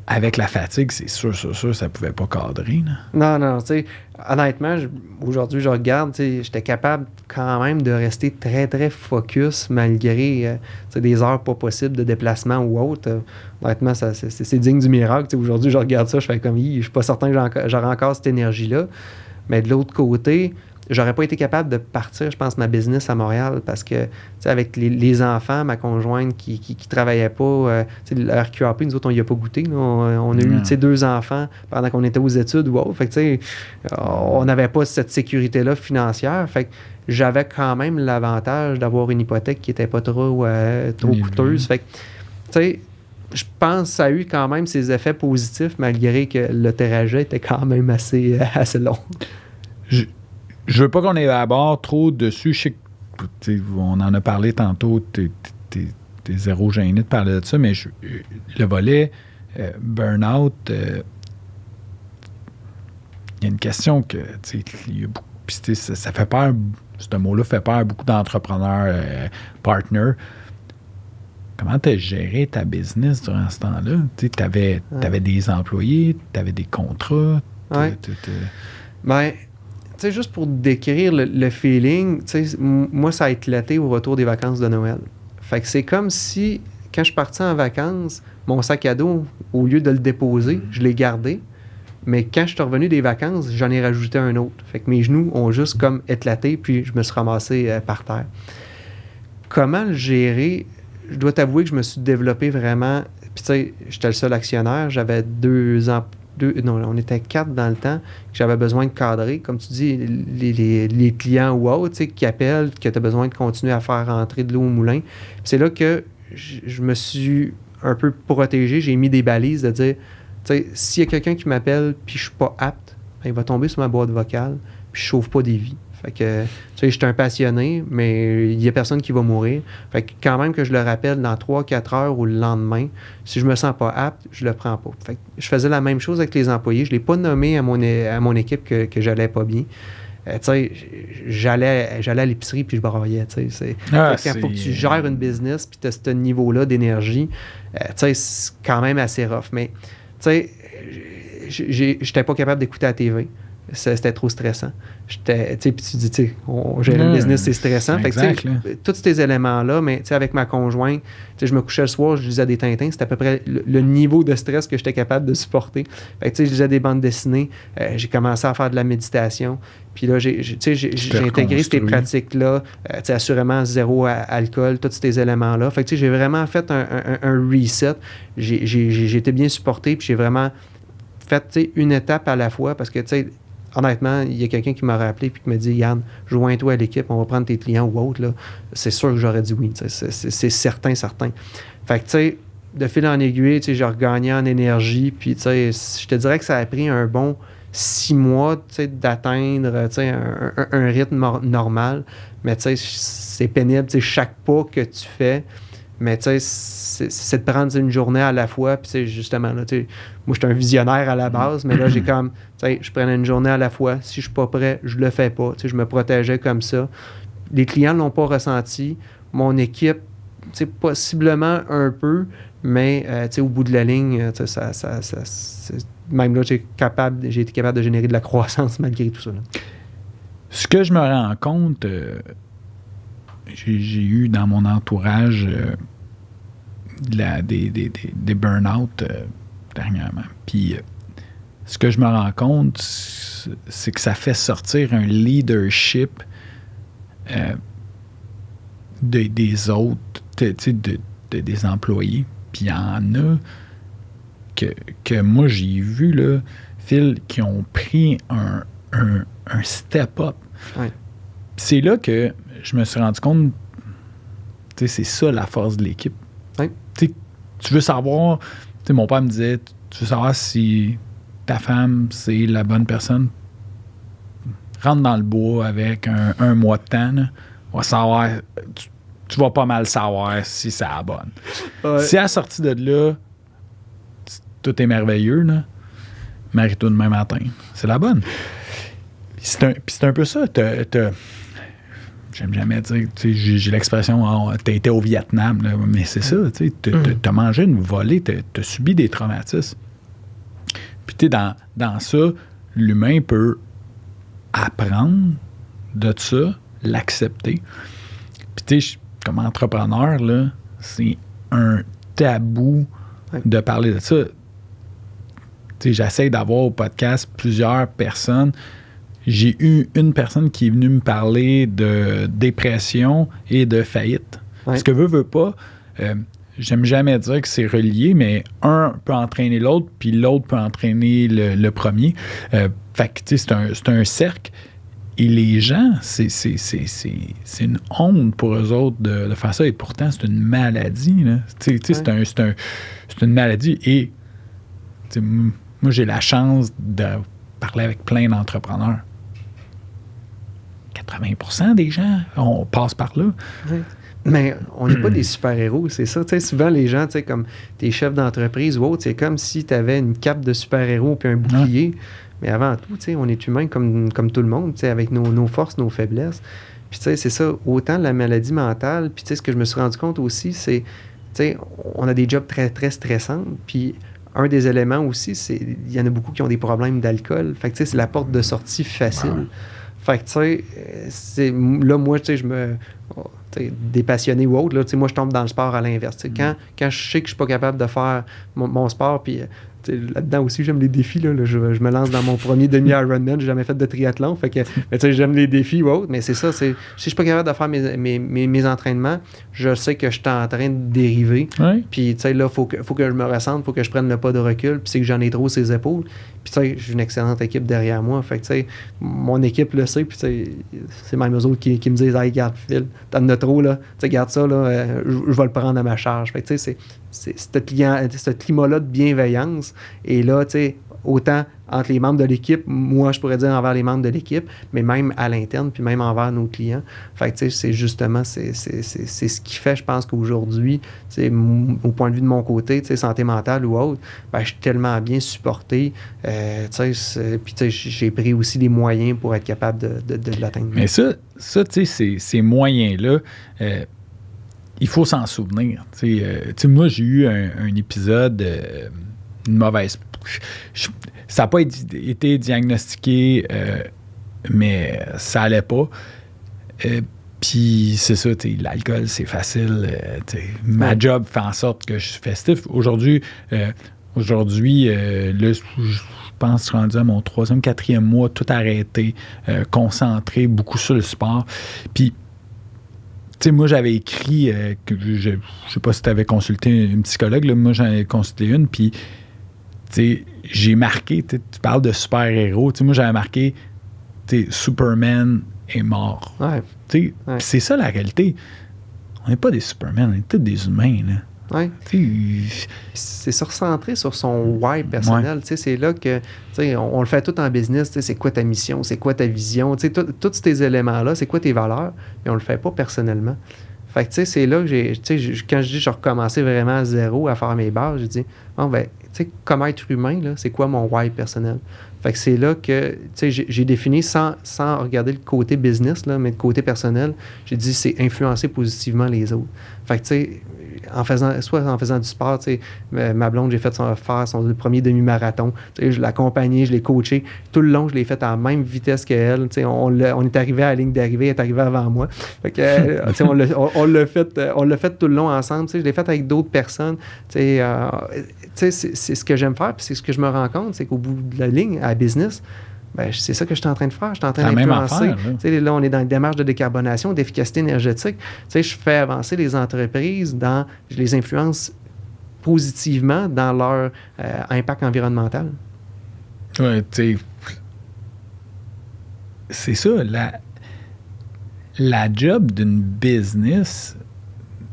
avec la fatigue, c'est sûr, ça pouvait pas cadrer. Là. Non, tu sais, honnêtement, aujourd'hui, je regarde, j'étais capable quand même de rester très, très focus malgré des heures pas possibles de déplacement ou autre. Honnêtement, c'est digne du miracle. Aujourd'hui, je regarde ça, je fais comme, je suis pas certain que j'aurai encore cette énergie-là. Mais de l'autre côté, j'aurais pas été capable de partir, je pense, ma business à Montréal parce que, tu sais, avec les enfants, ma conjointe qui travaillait pas, tu sais, le RQAP, nous autres, on y a pas goûté. Là. On a eu, tu sais, 2 enfants pendant qu'on était aux études. Wow! Fait que, tu sais, on n'avait pas cette sécurité-là financière. Fait que j'avais quand même l'avantage d'avoir une hypothèque qui était pas trop coûteuse. Fait que, tu sais, je pense que ça a eu quand même ses effets positifs, malgré que le trajet était quand même assez long. Je veux pas qu'on élabore trop dessus. Je sais que, on en a parlé tantôt, t'es zéro gêné de parler de ça, mais le volet burn-out, il y a une question que, ça fait peur, ce mot-là fait peur à beaucoup d'entrepreneurs, partners. Comment tu as géré ta business durant ce temps-là? Tu avais des employés, tu avais des contrats. Ben, tu sais, juste pour décrire le feeling, tu sais, moi, ça a éclaté au retour des vacances de Noël. Fait que c'est comme si, quand je partais en vacances, mon sac à dos, au lieu de le déposer, je l'ai gardé. Mais quand je suis revenu des vacances, j'en ai rajouté un autre. Fait que mes genoux ont juste comme éclaté, puis je me suis ramassé par terre. Comment le gérer? Je dois t'avouer que je me suis développé vraiment. Puis, tu sais, j'étais le seul actionnaire. J'avais 2 ans. On était 4 dans le temps. Que j'avais besoin de cadrer. Comme tu dis, les clients ou autres, tu sais, qui appellent, que tu as besoin de continuer à faire rentrer de l'eau au moulin. Puis c'est là que je me suis un peu protégé. J'ai mis des balises de dire, tu sais, s'il y a quelqu'un qui m'appelle puis je suis pas apte, ben, il va tomber sur ma boîte vocale puis je sauve pas des vies. Fait que, tu sais, je suis un passionné, mais il n'y a personne qui va mourir. Fait que quand même que je le rappelle dans 3-4 heures ou le lendemain, si je me sens pas apte, je le prends pas. Fait que je faisais la même chose avec les employés. Je l'ai pas nommé à mon équipe que j'allais pas bien. Tu sais, j'allais à l'épicerie puis je braillais. Tu sais, quand il faut que tu gères une business puis tu as ce niveau-là d'énergie, tu sais, c'est quand même assez rough. Mais, tu sais, j'étais pas capable d'écouter la TV. C'était trop stressant. Puis tu dis, gérer le business, c'est stressant. Fait que, tous ces éléments-là, mais avec ma conjointe, je me couchais le soir, je lisais des Tintins, c'était à peu près le niveau de stress que j'étais capable de supporter. Fait que, je lisais des bandes dessinées, j'ai commencé à faire de la méditation. Puis là, j'ai intégré ces pratiques-là, assurément zéro alcool, tous ces éléments-là. Fait que j'ai vraiment fait un reset. J'ai été bien supporté, puis j'ai vraiment fait une étape à la fois parce que, honnêtement, il y a quelqu'un qui m'a rappelé et qui m'a dit « Yann, joins-toi à l'équipe, on va prendre tes clients ou autres. » là. C'est sûr que j'aurais dit oui. C'est certain. Fait que, tu sais, de fil en aiguille, j'ai regagné en énergie. Puis, tu sais, je te dirais que ça a pris un bon 6 mois, d'atteindre, un rythme normal. Mais, tu sais, c'est pénible, chaque pas que tu fais. Mais, tu sais, c'est de prendre une journée à la fois. Puis, justement, là, moi, je suis un visionnaire à la base, mais là, j'ai comme, je prenais une journée à la fois. Si je suis pas prêt, je le fais pas. Je me protégeais comme ça. Les clients ne l'ont pas ressenti. Mon équipe, possiblement un peu, mais, au bout de la ligne, même là, j'ai été capable de générer de la croissance malgré tout ça. Là. Ce que je me rends compte, j'ai eu dans mon entourage des burn-out dernièrement. Puis ce que je me rends compte, c'est que ça fait sortir un leadership des autres, des employés. Puis il y en a que moi j'ai vu, là, Phil, qui ont pris un step-up. Ouais. C'est là que je me suis rendu compte, c'est ça la force de l'équipe. Ouais. Tu veux savoir, mon père me disait, tu veux savoir si ta femme, c'est la bonne personne, rentre dans le bois avec un mois de temps, là, on va savoir, tu vas pas mal savoir si c'est la bonne. Ouais. Si à la sortie de là, tout est merveilleux, là, marie-toi demain matin, c'est la bonne. C'est un peu ça, j'aime jamais dire, j'ai l'expression t'as été au Vietnam, là, mais c'est ça, t'as mangé une volée, t'as subi des traumatismes. Puis dans ça, l'humain peut apprendre de ça, l'accepter. Puis comme entrepreneur, là, c'est un tabou de parler de ça. J'essaie d'avoir au podcast plusieurs personnes j'ai eu une personne qui est venue me parler de dépression et de faillite. Ouais. Ce que veut pas, j'aime jamais dire que c'est relié, mais un peut entraîner l'autre, puis l'autre peut entraîner le premier. Fait que, tu sais, c'est un cercle. Et les gens, c'est une honte pour eux autres de faire ça. Et pourtant, c'est une maladie. Là. Tu sais, c'est une maladie. Et moi, j'ai la chance de parler avec plein d'entrepreneurs. 80% des gens, on passe par là. Oui. Mais on n'est pas des super-héros, c'est ça. Tu sais, souvent, les gens, tu sais, comme tes chefs d'entreprise ou autres, c'est comme si tu avais une cape de super-héros puis un bouclier. Ouais. Mais avant tout, tu sais, on est humain comme tout le monde, tu sais, avec nos forces, nos faiblesses. Puis, tu sais, c'est ça, autant la maladie mentale, puis, tu sais, ce que je me suis rendu compte aussi, c'est, tu sais, on a des jobs très, très stressants, puis un des éléments aussi, c'est, il y en a beaucoup qui ont des problèmes d'alcool. Fait que, tu sais, c'est la porte de sortie facile. Ouais. Fait que, tu sais, là, moi, tu sais, je me... des passionnés ou autres, là, moi, je tombe dans le sport à l'inverse. Quand je sais que je suis pas capable de faire mon sport, puis là-dedans aussi, j'aime les défis. Là, je me lance dans mon premier demi-Ironman. J'ai jamais fait de triathlon. Fait que, mais j'aime les défis ou autres. Mais c'est ça. Si je suis pas capable de faire mes entraînements, je sais que je suis en train de dériver. Ouais. Puis là, faut que je me ressente, faut que je prenne le pas de recul. Puis c'est que j'en ai trop ses épaules. Puis j'ai une excellente équipe derrière moi. Fait que mon équipe le sait. Puis c'est même eux autres qui me disent « Hey, garde, Phil, t'en as trop, là. Garde ça, là, je vais le prendre à ma charge. » Fait que c'est ce climat-là de bienveillance. Et là, tu sais, autant entre les membres de l'équipe, moi, je pourrais dire envers les membres de l'équipe, mais même à l'interne, puis même envers nos clients. Fait que, tu sais, c'est justement, c'est ce qui fait, je pense qu'aujourd'hui, tu sais, au point de vue de mon côté, tu sais, santé mentale ou autre, ben, je suis tellement bien supporté, tu sais, puis, tu sais, j'ai pris aussi les moyens pour être capable de l'atteindre. Mais ça tu sais, ces moyens-là, il faut s'en souvenir. Tu sais, moi, j'ai eu un épisode, une mauvaise... ça n'a pas été diagnostiqué, mais ça allait pas. Puis c'est ça, l'alcool, c'est facile. Ma job fait en sorte que je suis festif. Aujourd'hui, là, je pense que je suis rendu à mon 3e, 4e mois, tout arrêté, concentré, beaucoup sur le sport. Puis, tu sais, moi, j'avais écrit, que je sais pas si tu avais consulté une psychologue, là, moi, j'en ai consulté une, puis t'sais, j'ai marqué, tu parles de super-héros, moi j'avais marqué Superman est mort. Ouais. Ouais. C'est ça la réalité. On n'est pas des Superman, on est tous des humains. Là. Ouais. C'est se recentrer sur son why personnel. Ouais. C'est là que on le fait tout en business. C'est quoi ta mission, c'est quoi ta vision, tous ces éléments-là, c'est quoi tes valeurs, mais on le fait pas personnellement. Fait que c'est là que quand je dis que je recommençais vraiment à zéro à faire mes bases, j'ai dit, bon, ben, comme être humain, là, c'est quoi mon why personnel? Fait que c'est là que j'ai défini, sans regarder le côté business, là, mais le côté personnel, j'ai dit c'est influencer positivement les autres. Fait que, tu sais, en faisant du sport, ma blonde, j'ai fait faire son premier demi-marathon. Je l'ai accompagnée, je l'ai coachée. Tout le long, je l'ai fait à la même vitesse qu'elle. On est arrivé à la ligne d'arrivée, elle est arrivée avant moi. Fait que, on l'a fait tout le long ensemble. Je l'ai fait avec d'autres personnes. C'est ce que j'aime faire, puis c'est ce que je me rends compte, c'est qu'au bout de la ligne, à business, ben, c'est ça que je suis en train de faire. Je suis en train d'influencer. Là, on est dans une démarche de décarbonation, d'efficacité énergétique. Je fais avancer les entreprises, je les influence positivement dans leur impact environnemental. Oui, tu sais, c'est ça. La job d'une business,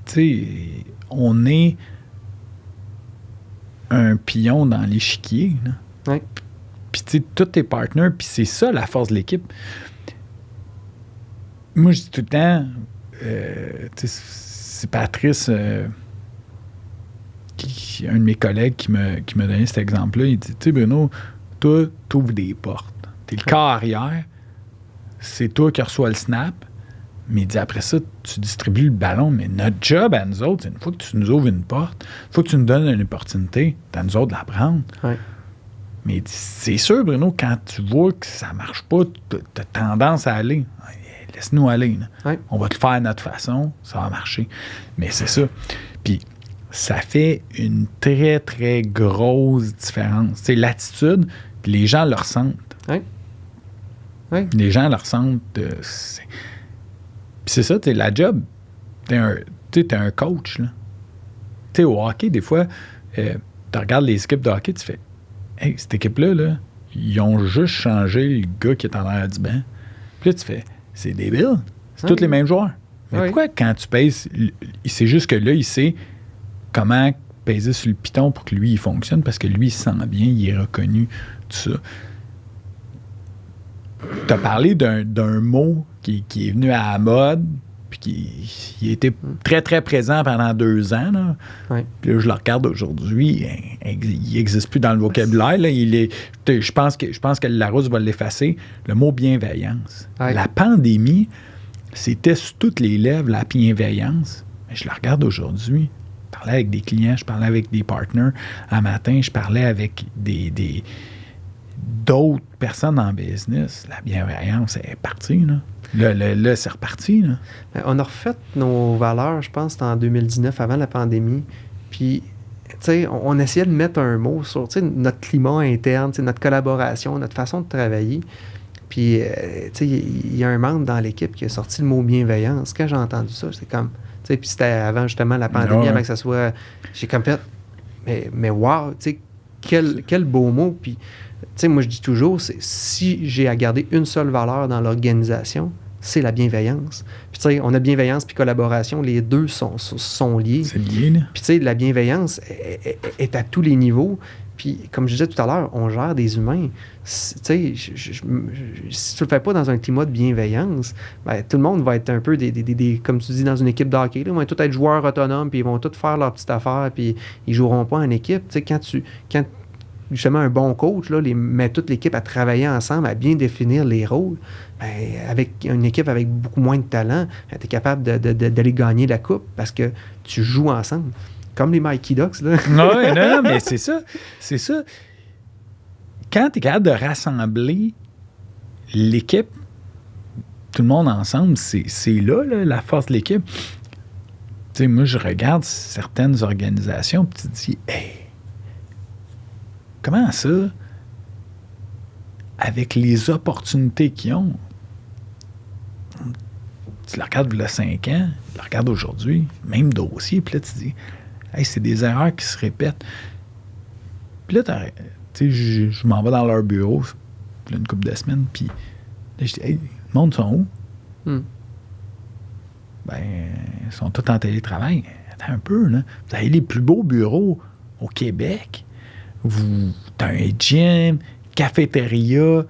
tu sais, on est un pion dans l'échiquier. Oui. Puis, tu sais, tous tes partenaires, puis c'est ça la force de l'équipe. Moi, je dis tout le temps, c'est Patrice, un de mes collègues qui m'a donné cet exemple-là. Il dit, tu sais, Bruno, toi, t'ouvres des portes. T'es le corps arrière, c'est toi qui reçois le snap, mais il dit, après ça, tu distribues le ballon. Mais notre job à nous autres, c'est une fois que tu nous ouvres une porte, une fois que tu nous donnes une opportunité, c'est à nous autres de la prendre. Oui. Mais c'est sûr, Bruno, quand tu vois que ça marche pas, tu as tendance à aller. Laisse-nous aller. Oui. On va te le faire à notre façon, ça va marcher. Mais c'est ça. Puis, ça fait une très, très grosse différence. C'est l'attitude, puis les gens le ressentent. Oui. Oui. Les gens le ressentent. Puis c'est ça, la job. T'es un coach, là. Tu sais, au hockey, des fois, tu regardes les équipes de hockey, tu fais « Hey, cette équipe-là, là, ils ont juste changé le gars qui est en arrière du banc. » Puis là, tu fais « C'est débile. C'est tous les mêmes joueurs. » Mais pourquoi, quand tu pèses, c'est juste que là, il sait comment peser sur le piton pour que lui, il fonctionne, parce que lui, il se sent bien, il est reconnu, tout ça. Tu as parlé d'un mot qui est venu à la mode, puis qui était très, très présent pendant 2 ans. Là. Oui. Puis là, je le regarde aujourd'hui, il n'existe plus dans le vocabulaire. Là. Je pense que Larousse va l'effacer. Le mot bienveillance. Oui. La pandémie, c'était sur toutes les lèvres, la bienveillance. Mais je la regarde aujourd'hui. Je parlais avec des clients, je parlais avec des partners. Un matin, je parlais avec d'autres personnes en business. La bienveillance est partie, là. Là, c'est reparti, là. On a refait nos valeurs, je pense, en 2019, avant la pandémie. Puis, tu sais, on essayait de mettre un mot sur, tu sais, notre climat interne, notre collaboration, notre façon de travailler. Puis, tu sais, il y a un membre dans l'équipe qui a sorti le mot bienveillance. Quand j'ai entendu ça, c'est comme... Tu sais, puis c'était avant, justement, la pandémie, avant que ça soit... J'ai comme fait... Mais wow, tu sais, quel beau mot. Puis, tu sais, moi, je dis toujours, si j'ai à garder une seule valeur dans l'organisation, c'est la bienveillance. Puis, tu sais, on a bienveillance puis collaboration, les deux sont liés. C'est lié, là. Puis, tu sais, la bienveillance est à tous les niveaux. Puis, comme je disais tout à l'heure, on gère des humains. Tu sais, si tu le fais pas dans un climat de bienveillance, ben, tout le monde va être un peu comme tu dis, dans une équipe de hockey. Là, ils vont tous être joueurs autonomes, puis ils vont tous faire leur petite affaire, puis ils joueront pas en équipe. Tu sais, quand justement un bon coach là, met toute l'équipe à travailler ensemble, à bien définir les rôles, ben, avec une équipe avec beaucoup moins de talent, ben, tu es capable d'aller gagner la coupe parce que tu joues ensemble. Comme les Mighty Ducks, là. non, mais c'est ça. C'est ça. Quand tu es capable de rassembler l'équipe, tout le monde ensemble, c'est là, la force de l'équipe. Tu sais, moi, je regarde certaines organisations, puis tu te dis, hey, comment ça, avec les opportunités qu'ils ont, tu la regardes il y a 5 ans, tu la regardes aujourd'hui, même dossier, puis là, tu te dis, hey, c'est des erreurs qui se répètent. Puis là, tu sais, je m'en vais dans leur bureau, puis là, une couple de semaines, puis là, je dis, hey, le monde sont où? Ben, ils sont tous en télétravail. Attends un peu, là. Vous avez les plus beaux bureaux au Québec. T'as un gym, cafétéria,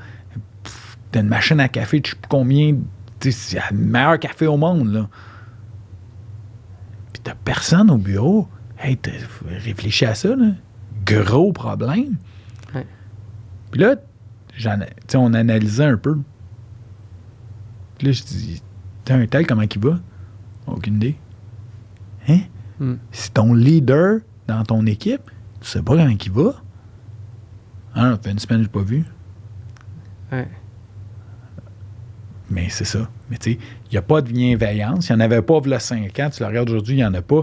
t'as une machine à café, je sais pas combien, c'est le meilleur café au monde, là. Puis t'as personne au bureau. Hey, réfléchis à ça, là. Gros problème. Ouais. Puis là, on analysait un peu. Puis là, je dis, t'as un tel, comment il va? Aucune idée. Hein? Si ton leader dans ton équipe, tu sais pas comment il va? Ah, ça fait une semaine que je l'ai pas vu. Ouais. Mais c'est ça. Mais tu sais, il n'y a pas de bienveillance. Il n'y en avait pas il y a 5 ans. Tu le regardes aujourd'hui, il n'y en a pas.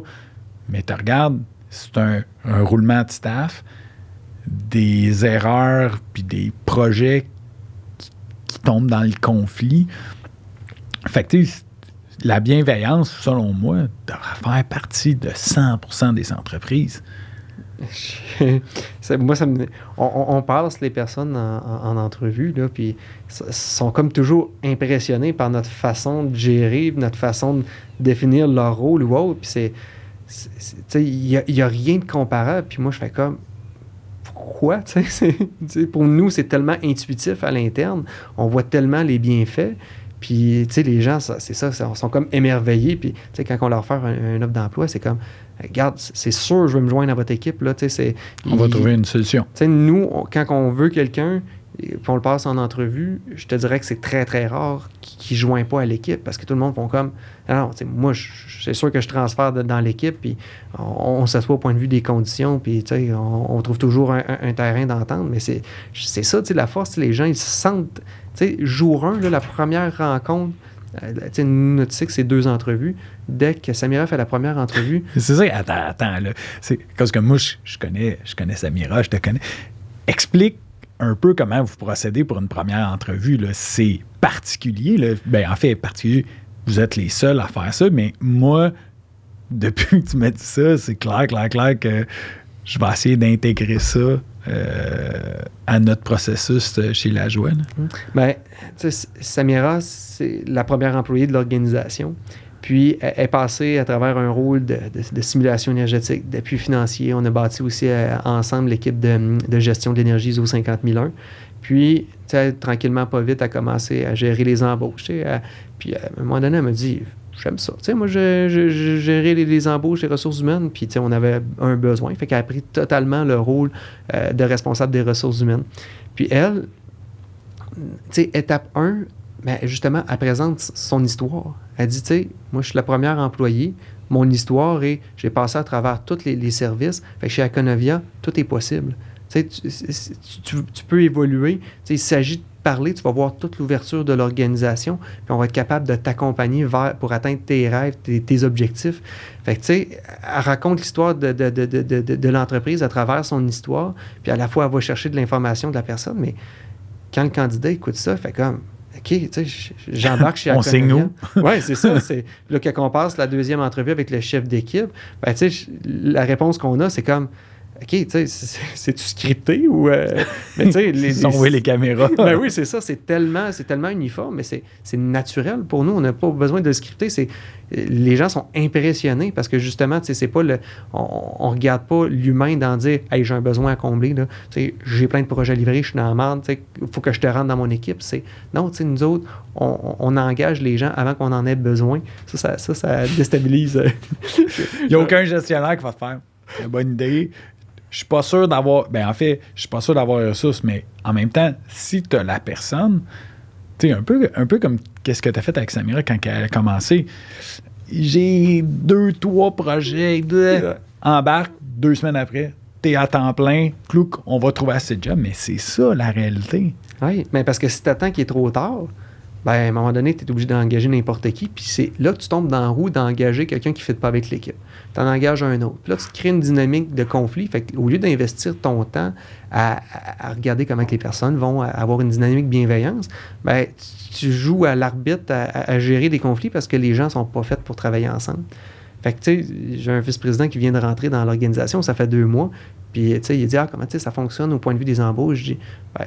Mais tu regardes, c'est un roulement de staff, des erreurs puis des projets qui tombent dans le conflit. Fait que tu sais, la bienveillance, selon moi, devrait faire partie de 100% des entreprises. On passe les personnes en entrevue, là, puis sont comme toujours impressionnés par notre façon de gérer, notre façon de définir leur rôle ou autre. Puis il n'y a rien de comparable. Puis moi, je fais comme, pourquoi? Pour nous, c'est tellement intuitif à l'interne. On voit tellement les bienfaits. Puis, tu sais, les gens, c'est ça, sont comme émerveillés. Puis, tu sais, quand on leur fait un offre d'emploi, c'est comme, regarde, c'est sûr, je vais me joindre à votre équipe. Là, on va trouver une solution. Tu sais, nous, quand on veut quelqu'un, puis on le passe en entrevue, je te dirais que c'est très, très rare qu'il ne joint pas à l'équipe parce que tout le monde font comme, non, moi, c'est sûr que je transfère dans l'équipe, puis on s'assoit au point de vue des conditions, puis on trouve toujours un terrain d'entente, mais c'est ça, la force, les gens, ils se sentent, jour 1, là, la première rencontre, notre cycle, c'est 2 entrevues. Dès que Samira fait la première entrevue... C'est ça, attends, là. C'est parce que moi, je connais Samira, je te connais. Explique un peu comment vous procédez pour une première entrevue. Là. C'est particulier. Là. Ben, en fait, particulier, vous êtes les seuls à faire ça, mais moi, depuis que tu m'as dit ça, c'est clair que je vais essayer d'intégrer ça à notre processus chez La Joie. Bien, tu sais, Samira, c'est la première employée de l'organisation. Puis, elle est passée à travers un rôle de simulation énergétique, d'appui financier. On a bâti aussi ensemble l'équipe de gestion de l'énergie ISO 50001. Puis, tranquillement, pas vite, elle a commencé à gérer les embauches. Puis, à un moment donné, elle m'a dit, j'aime ça. Moi, j'ai géré les embauches, les ressources humaines, puis on avait un besoin. Fait qu'elle a pris totalement le rôle de responsable des ressources humaines. Puis, elle, étape 1, ben justement, elle présente son histoire. Elle dit, moi, je suis la première employée. Mon histoire est, j'ai passé à travers tous les services. Fait que chez Aconavia, tout est possible. Tu peux évoluer. Il s'agit de parler, tu vas voir toute l'ouverture de l'organisation, puis on va être capable de t'accompagner pour atteindre tes rêves, tes objectifs. Fait que, elle raconte l'histoire de l'entreprise à travers son histoire, puis à la fois, elle va chercher de l'information de la personne, mais quand le candidat écoute ça, fait comme... OK, j'embarque chez Aconavia. On signe où? Oui, c'est ça. Là, quand on passe la deuxième entrevue avec le chef d'équipe, ben, la réponse qu'on a, c'est comme, OK, c'est-tu scripté ou... mais tu sais... les caméras. Ben oui, c'est ça. C'est tellement uniforme, mais c'est naturel pour nous. On n'a pas besoin de le scripter. Les gens sont impressionnés parce que, justement, c'est pas on regarde pas l'humain dans dire « Hey, j'ai un besoin à combler. Là. J'ai plein de projets à livrer, je suis dans la merde. Il faut que je te rentre dans mon équipe. » Non, nous autres, on engage les gens avant qu'on en ait besoin. Ça déstabilise. Il n'y a aucun gestionnaire qui va te faire « Une bonne idée. » Je suis pas sûr d'avoir... Ben en fait, je suis pas sûr d'avoir les ressources, mais en même temps, si tu as la personne, tu sais, un peu comme qu'est-ce que tu as fait avec Samira quand elle a commencé. J'ai 2-3 projets, embarque 2 semaines après, t'es à temps plein, clouc, on va trouver assez de jobs, mais c'est ça la réalité. Oui, mais parce que si tu attends qu'il est trop tard, ben, à un moment donné, tu es obligé d'engager n'importe qui, puis c'est là que tu tombes dans la roue d'engager quelqu'un qui ne fit pas avec l'équipe. Tu en engages un autre. Puis là, tu te crées une dynamique de conflit. Fait qu'au lieu d'investir ton temps à regarder comment que les personnes vont avoir une dynamique de bienveillance, ben, tu joues à l'arbitre à gérer des conflits parce que les gens ne sont pas faits pour travailler ensemble. Fait que, tu sais, j'ai un vice-président qui vient de rentrer dans l'organisation, ça fait 2 mois, puis, tu sais, il dit, comment, tu sais, ça fonctionne au point de vue des embauches? Je dis, ben,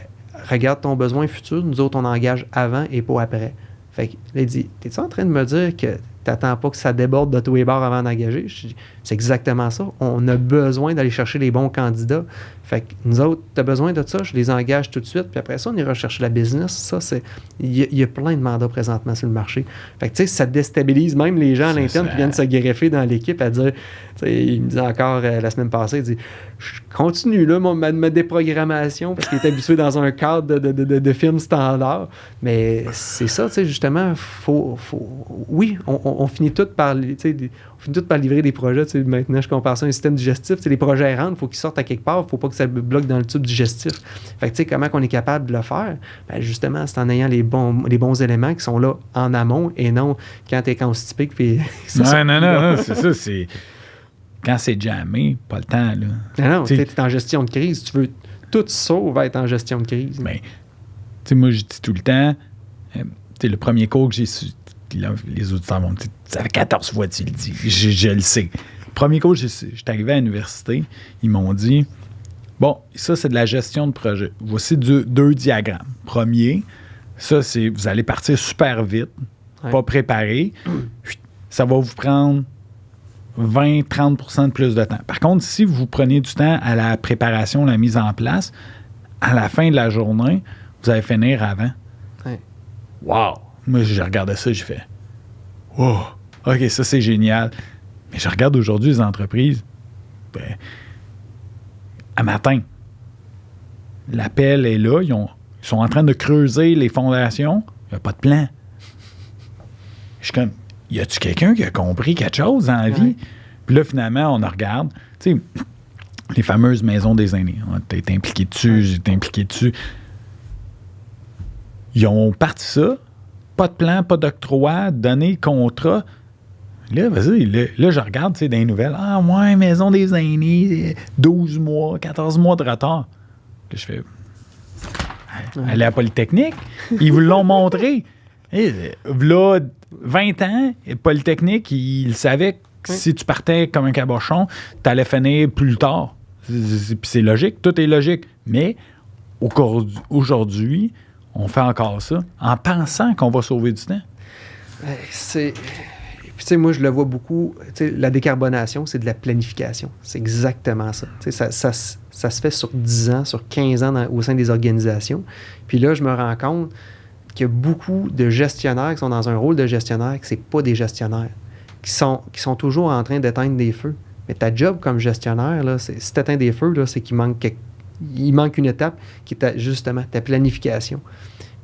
regarde ton besoin futur, nous autres, on engage avant et pas après. Fait que, là, il dit, t'es-tu en train de me dire que t'attends pas que ça déborde de tous les bords avant d'engager? Je dis, c'est exactement ça. On a besoin d'aller chercher les bons candidats. Fait que nous autres, t'as besoin de ça, je les engage tout de suite, puis après ça, on ira chercher la business. Ça, c'est... Il y a plein de mandats présentement sur le marché. Fait que, tu sais, ça déstabilise même les gens à l'interne qui viennent se greffer dans l'équipe à dire, tu sais, il me dit encore la semaine passée, il dit, je continue là, ma déprogrammation, parce qu'il est habitué dans un cadre de film standard. Mais c'est ça, tu sais, justement, oui, on finit tout par, tu sais, on finit tout par livrer des projets. Tu sais, maintenant, je compare ça à un système digestif. Tu sais, les projets rentrent, il faut qu'ils sortent à quelque part. Il ne faut pas que ça bloque dans le tube digestif. Fait que, tu sais, comment on est capable de le faire? Ben, justement, c'est en ayant les bons éléments qui sont là en amont et non quand tu es constipé. Puis non, c'est ça. C'est... Quand c'est jammé, pas le temps. Là. Non, tu es en gestion de crise. Tu veux tout sauf être en gestion de crise. Ben, tu sais, moi, je dis tout le temps, tu sais, le premier cours que j'ai su, là, les auditeurs vont me dire, ça fait 14 fois que tu le dis. Je le sais. Premier cours, j'étais arrivé à l'université, ils m'ont dit, bon, ça, c'est de la gestion de projet. Voici 2 diagrammes. Premier, ça, c'est, vous allez partir super vite, pas préparé. Ça va vous prendre 20-30% de plus de temps. Par contre, si vous prenez du temps à la préparation, la mise en place, à la fin de la journée, vous allez finir avant. Ouais. Wow! Moi, je regardais ça, j'ai fait « Wow! OK, ça, c'est génial. » Mais je regarde aujourd'hui les entreprises, ben, à matin, l'appel est là, ils sont en train de creuser les fondations, il n'y a pas de plan. Je suis comme, y a-tu quelqu'un qui a compris quelque chose dans la vie? Puis là, finalement, on regarde, tu sais, les fameuses maisons des aînés. Tu es impliqué dessus, j'étais impliqué dessus. Ils ont parti ça, pas de plan, pas d'octroi, donné contrat. Là, vas-y, là, je regarde, tu sais, dans les nouvelles. Ah, ouais, maison des aînés, 12 mois, 14 mois de retard. Là, je fais, aller à Polytechnique. Ils vous l'ont montré. Et, là, 20 ans, Polytechnique, ils savaient que si tu partais comme un cabochon, tu allais finir plus tard. Puis c'est logique, tout est logique. Mais aujourd'hui, on fait encore ça en pensant qu'on va sauver du temps. Puis, tu sais, moi, je le vois beaucoup. Tu sais, la décarbonation, c'est de la planification. C'est exactement ça. Tu sais, ça se fait sur 10 ans, sur 15 ans au sein des organisations. Puis là, je me rends compte qu'il y a beaucoup de gestionnaires qui sont dans un rôle de gestionnaire, que c'est pas des gestionnaires, qui sont toujours en train d'éteindre des feux. Mais ta job comme gestionnaire, là, si tu éteins des feux, là, c'est qu'il manque une étape qui est justement ta planification.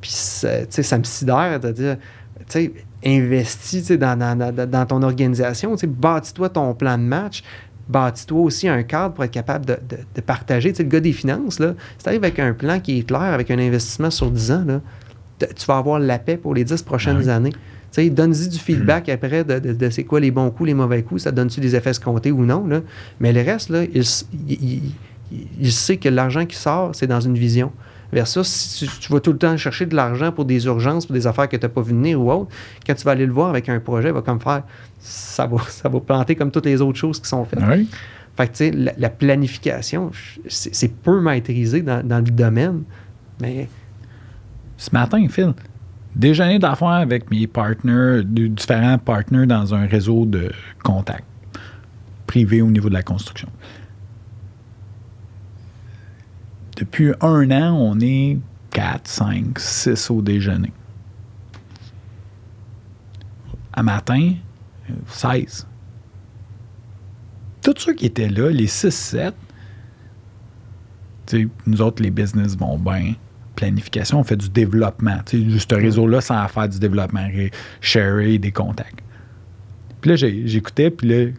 Puis, tu sais, ça me sidère de dire, tu sais, investis dans ton organisation, bâtis-toi ton plan de match, bâtis-toi aussi un cadre pour être capable de partager. Tu sais, le gars des finances, là, si tu arrives avec un plan qui est clair, avec un investissement sur 10 ans, là, tu vas avoir la paix pour les 10 prochaines années. Tu sais, donne-y du feedback après de c'est quoi les bons coups, les mauvais coups, ça donne-tu des effets escomptés ou non. Là. Mais le reste, là, il sait que l'argent qui sort, c'est dans une vision. Versus, si tu vas tout le temps chercher de l'argent pour des urgences, pour des affaires que tu n'as pas vu venir ou autre, quand tu vas aller le voir avec un projet, il va comme faire, ça va planter comme toutes les autres choses qui sont faites. Oui. Fait que, tu sais, la planification, c'est peu maîtrisé dans le domaine, mais... Ce matin, Phil, déjeuner d'affaires avec mes partenaires, différents partenaires dans un réseau de contacts privés au niveau de la construction. Depuis 1 an, on est 4, 5, 6 au déjeuner. À matin, 16. Tous ceux qui étaient là, les 6-7, nous autres, les business vont bien. Planification, on fait du développement. Ce réseau-là, sans faire du développement, sharer des contacts. Puis là, j'écoutais, puis là,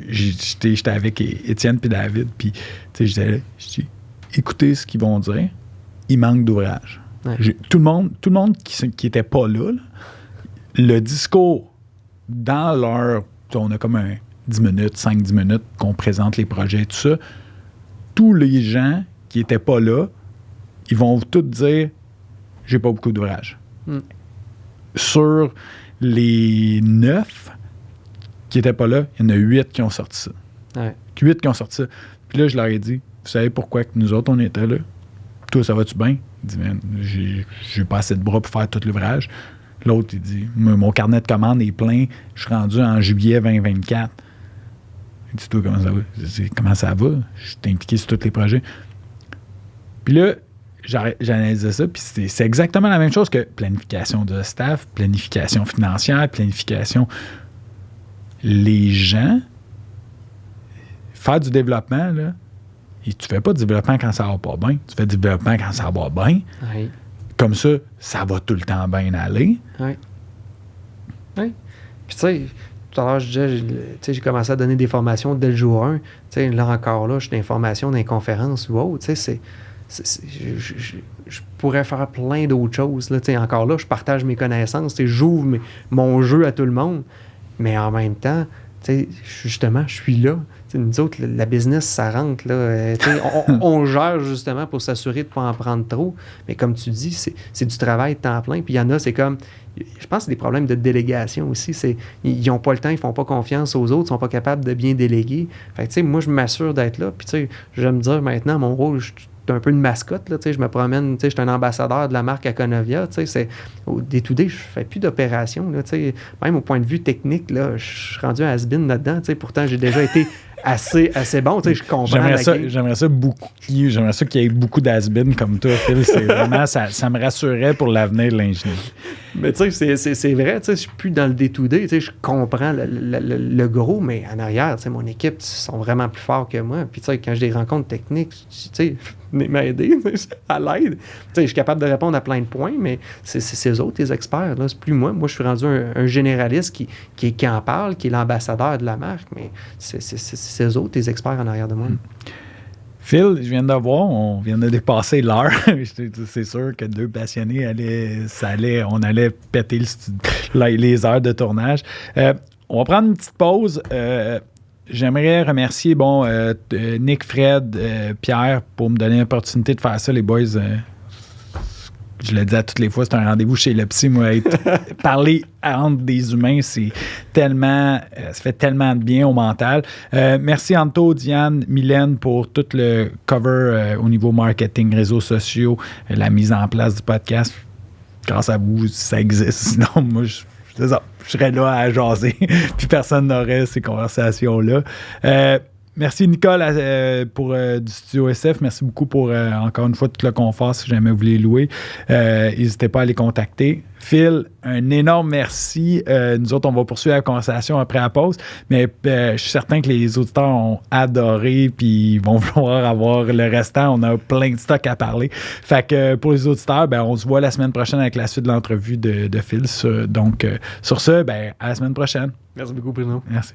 j'étais avec Étienne puis David, puis j'étais là, je dis, écoutez ce qu'ils vont dire, il manque d'ouvrage. Ouais. Tout le monde qui était pas là, le discours dans leur... On a comme un 10 minutes, 5-10 minutes qu'on présente les projets, tout ça. Tous les gens qui étaient pas là, ils vont tous dire « j'ai pas beaucoup d'ouvrage ». Sur les 9 qui étaient pas là, il y en a 8 qui ont sorti ça. Ouais. 8 qui ont sorti ça. Puis là, je leur ai dit « vous savez pourquoi que nous autres, on était là? Toi, ça va-tu bien? » Il dit « j'ai pas assez de bras pour faire tout l'ouvrage. » L'autre, il dit « mon carnet de commandes est plein. Je suis rendu en juillet 2024. » Il dit « toi, comment ça va? » Je dis « comment ça va? Je t'ai impliqué sur tous les projets. » Puis là, j'analysais ça, puis c'est exactement la même chose que planification de staff, planification financière, planification. Les gens, faire du développement, là, et tu fais pas du développement quand ça va pas bien, tu fais du développement quand ça va bien. Oui. Comme ça va tout le temps bien aller. Oui. Oui. Puis tu sais, tout à l'heure, je disais, j'ai commencé à donner des formations dès le jour 1. Tu sais, là encore, là, je suis dans les formations, dans les conférences ou autre. Tu sais, je pourrais faire plein d'autres choses. Là. Encore là, je partage mes connaissances, j'ouvre mon jeu à tout le monde. Mais en même temps, justement, je suis là. Nous autres, la business, ça rentre. Là, on gère justement pour s'assurer de ne pas en prendre trop. Mais comme tu dis, c'est du travail de temps plein. Puis il y en a, c'est comme... Je pense que c'est des problèmes de délégation aussi. Ils n'ont pas le temps, ils ne font pas confiance aux autres, ils ne sont pas capables de bien déléguer. Fait que, moi, je m'assure d'être là. Puis je vais me dire maintenant, mon rôle, je suis un peu une mascotte. Là, je me promène, je suis un ambassadeur de la marque Aconovia. Au day-to-day, je ne fais plus d'opération. Là, même au point de vue technique, là, je suis rendu un has-been là-dedans. Pourtant, j'ai déjà été... assez bon, je comprends. J'aimerais ça beaucoup. J'aimerais ça qu'il y ait beaucoup d'has-been comme toi, Phil. C'est vraiment, ça me rassurait pour l'avenir de l'ingénierie. Mais tu sais, c'est vrai, je suis plus dans le day-to-day, je comprends le gros, mais en arrière, mon équipe, ils sont vraiment plus forts que moi. Puis quand j'ai des rencontres techniques, venez m'aider à l'aide. Je suis capable de répondre à plein de points, mais c'est eux autres, les experts. Là. C'est plus moi. Moi, je suis rendu un généraliste qui en parle, qui est l'ambassadeur de la marque, mais c'est eux autres, les experts en arrière de moi. Phil, je viens de voir, on vient de dépasser l'heure. C'est sûr que 2 passionnés, on allait péter les heures de tournage. On va prendre une petite pause. J'aimerais remercier Nick, Fred, Pierre pour me donner l'opportunité de faire ça, les boys. je le dis à toutes les fois, c'est un rendez-vous chez le psy. Moi, parler entre des humains, c'est tellement, ça fait tellement de bien au mental. Merci Anto, Diane, Mylène pour tout le cover au niveau marketing, réseaux sociaux, la mise en place du podcast. Grâce à vous, ça existe. Sinon, moi, c'est ça, je serais là à jaser. Puis personne n'aurait ces conversations-là. Merci Nicole pour du Studio SF. Merci beaucoup pour encore une fois tout le confort si jamais vous voulez louer. N'hésitez pas à les contacter. Phil, un énorme merci. Nous autres, on va poursuivre la conversation après la pause, mais je suis certain que les auditeurs ont adoré puis ils vont vouloir avoir le restant. On a plein de stock à parler. Fait que pour les auditeurs, on se voit la semaine prochaine avec la suite de l'entrevue de Phil. Donc, sur ce, à la semaine prochaine. Merci beaucoup, Bruno. Merci.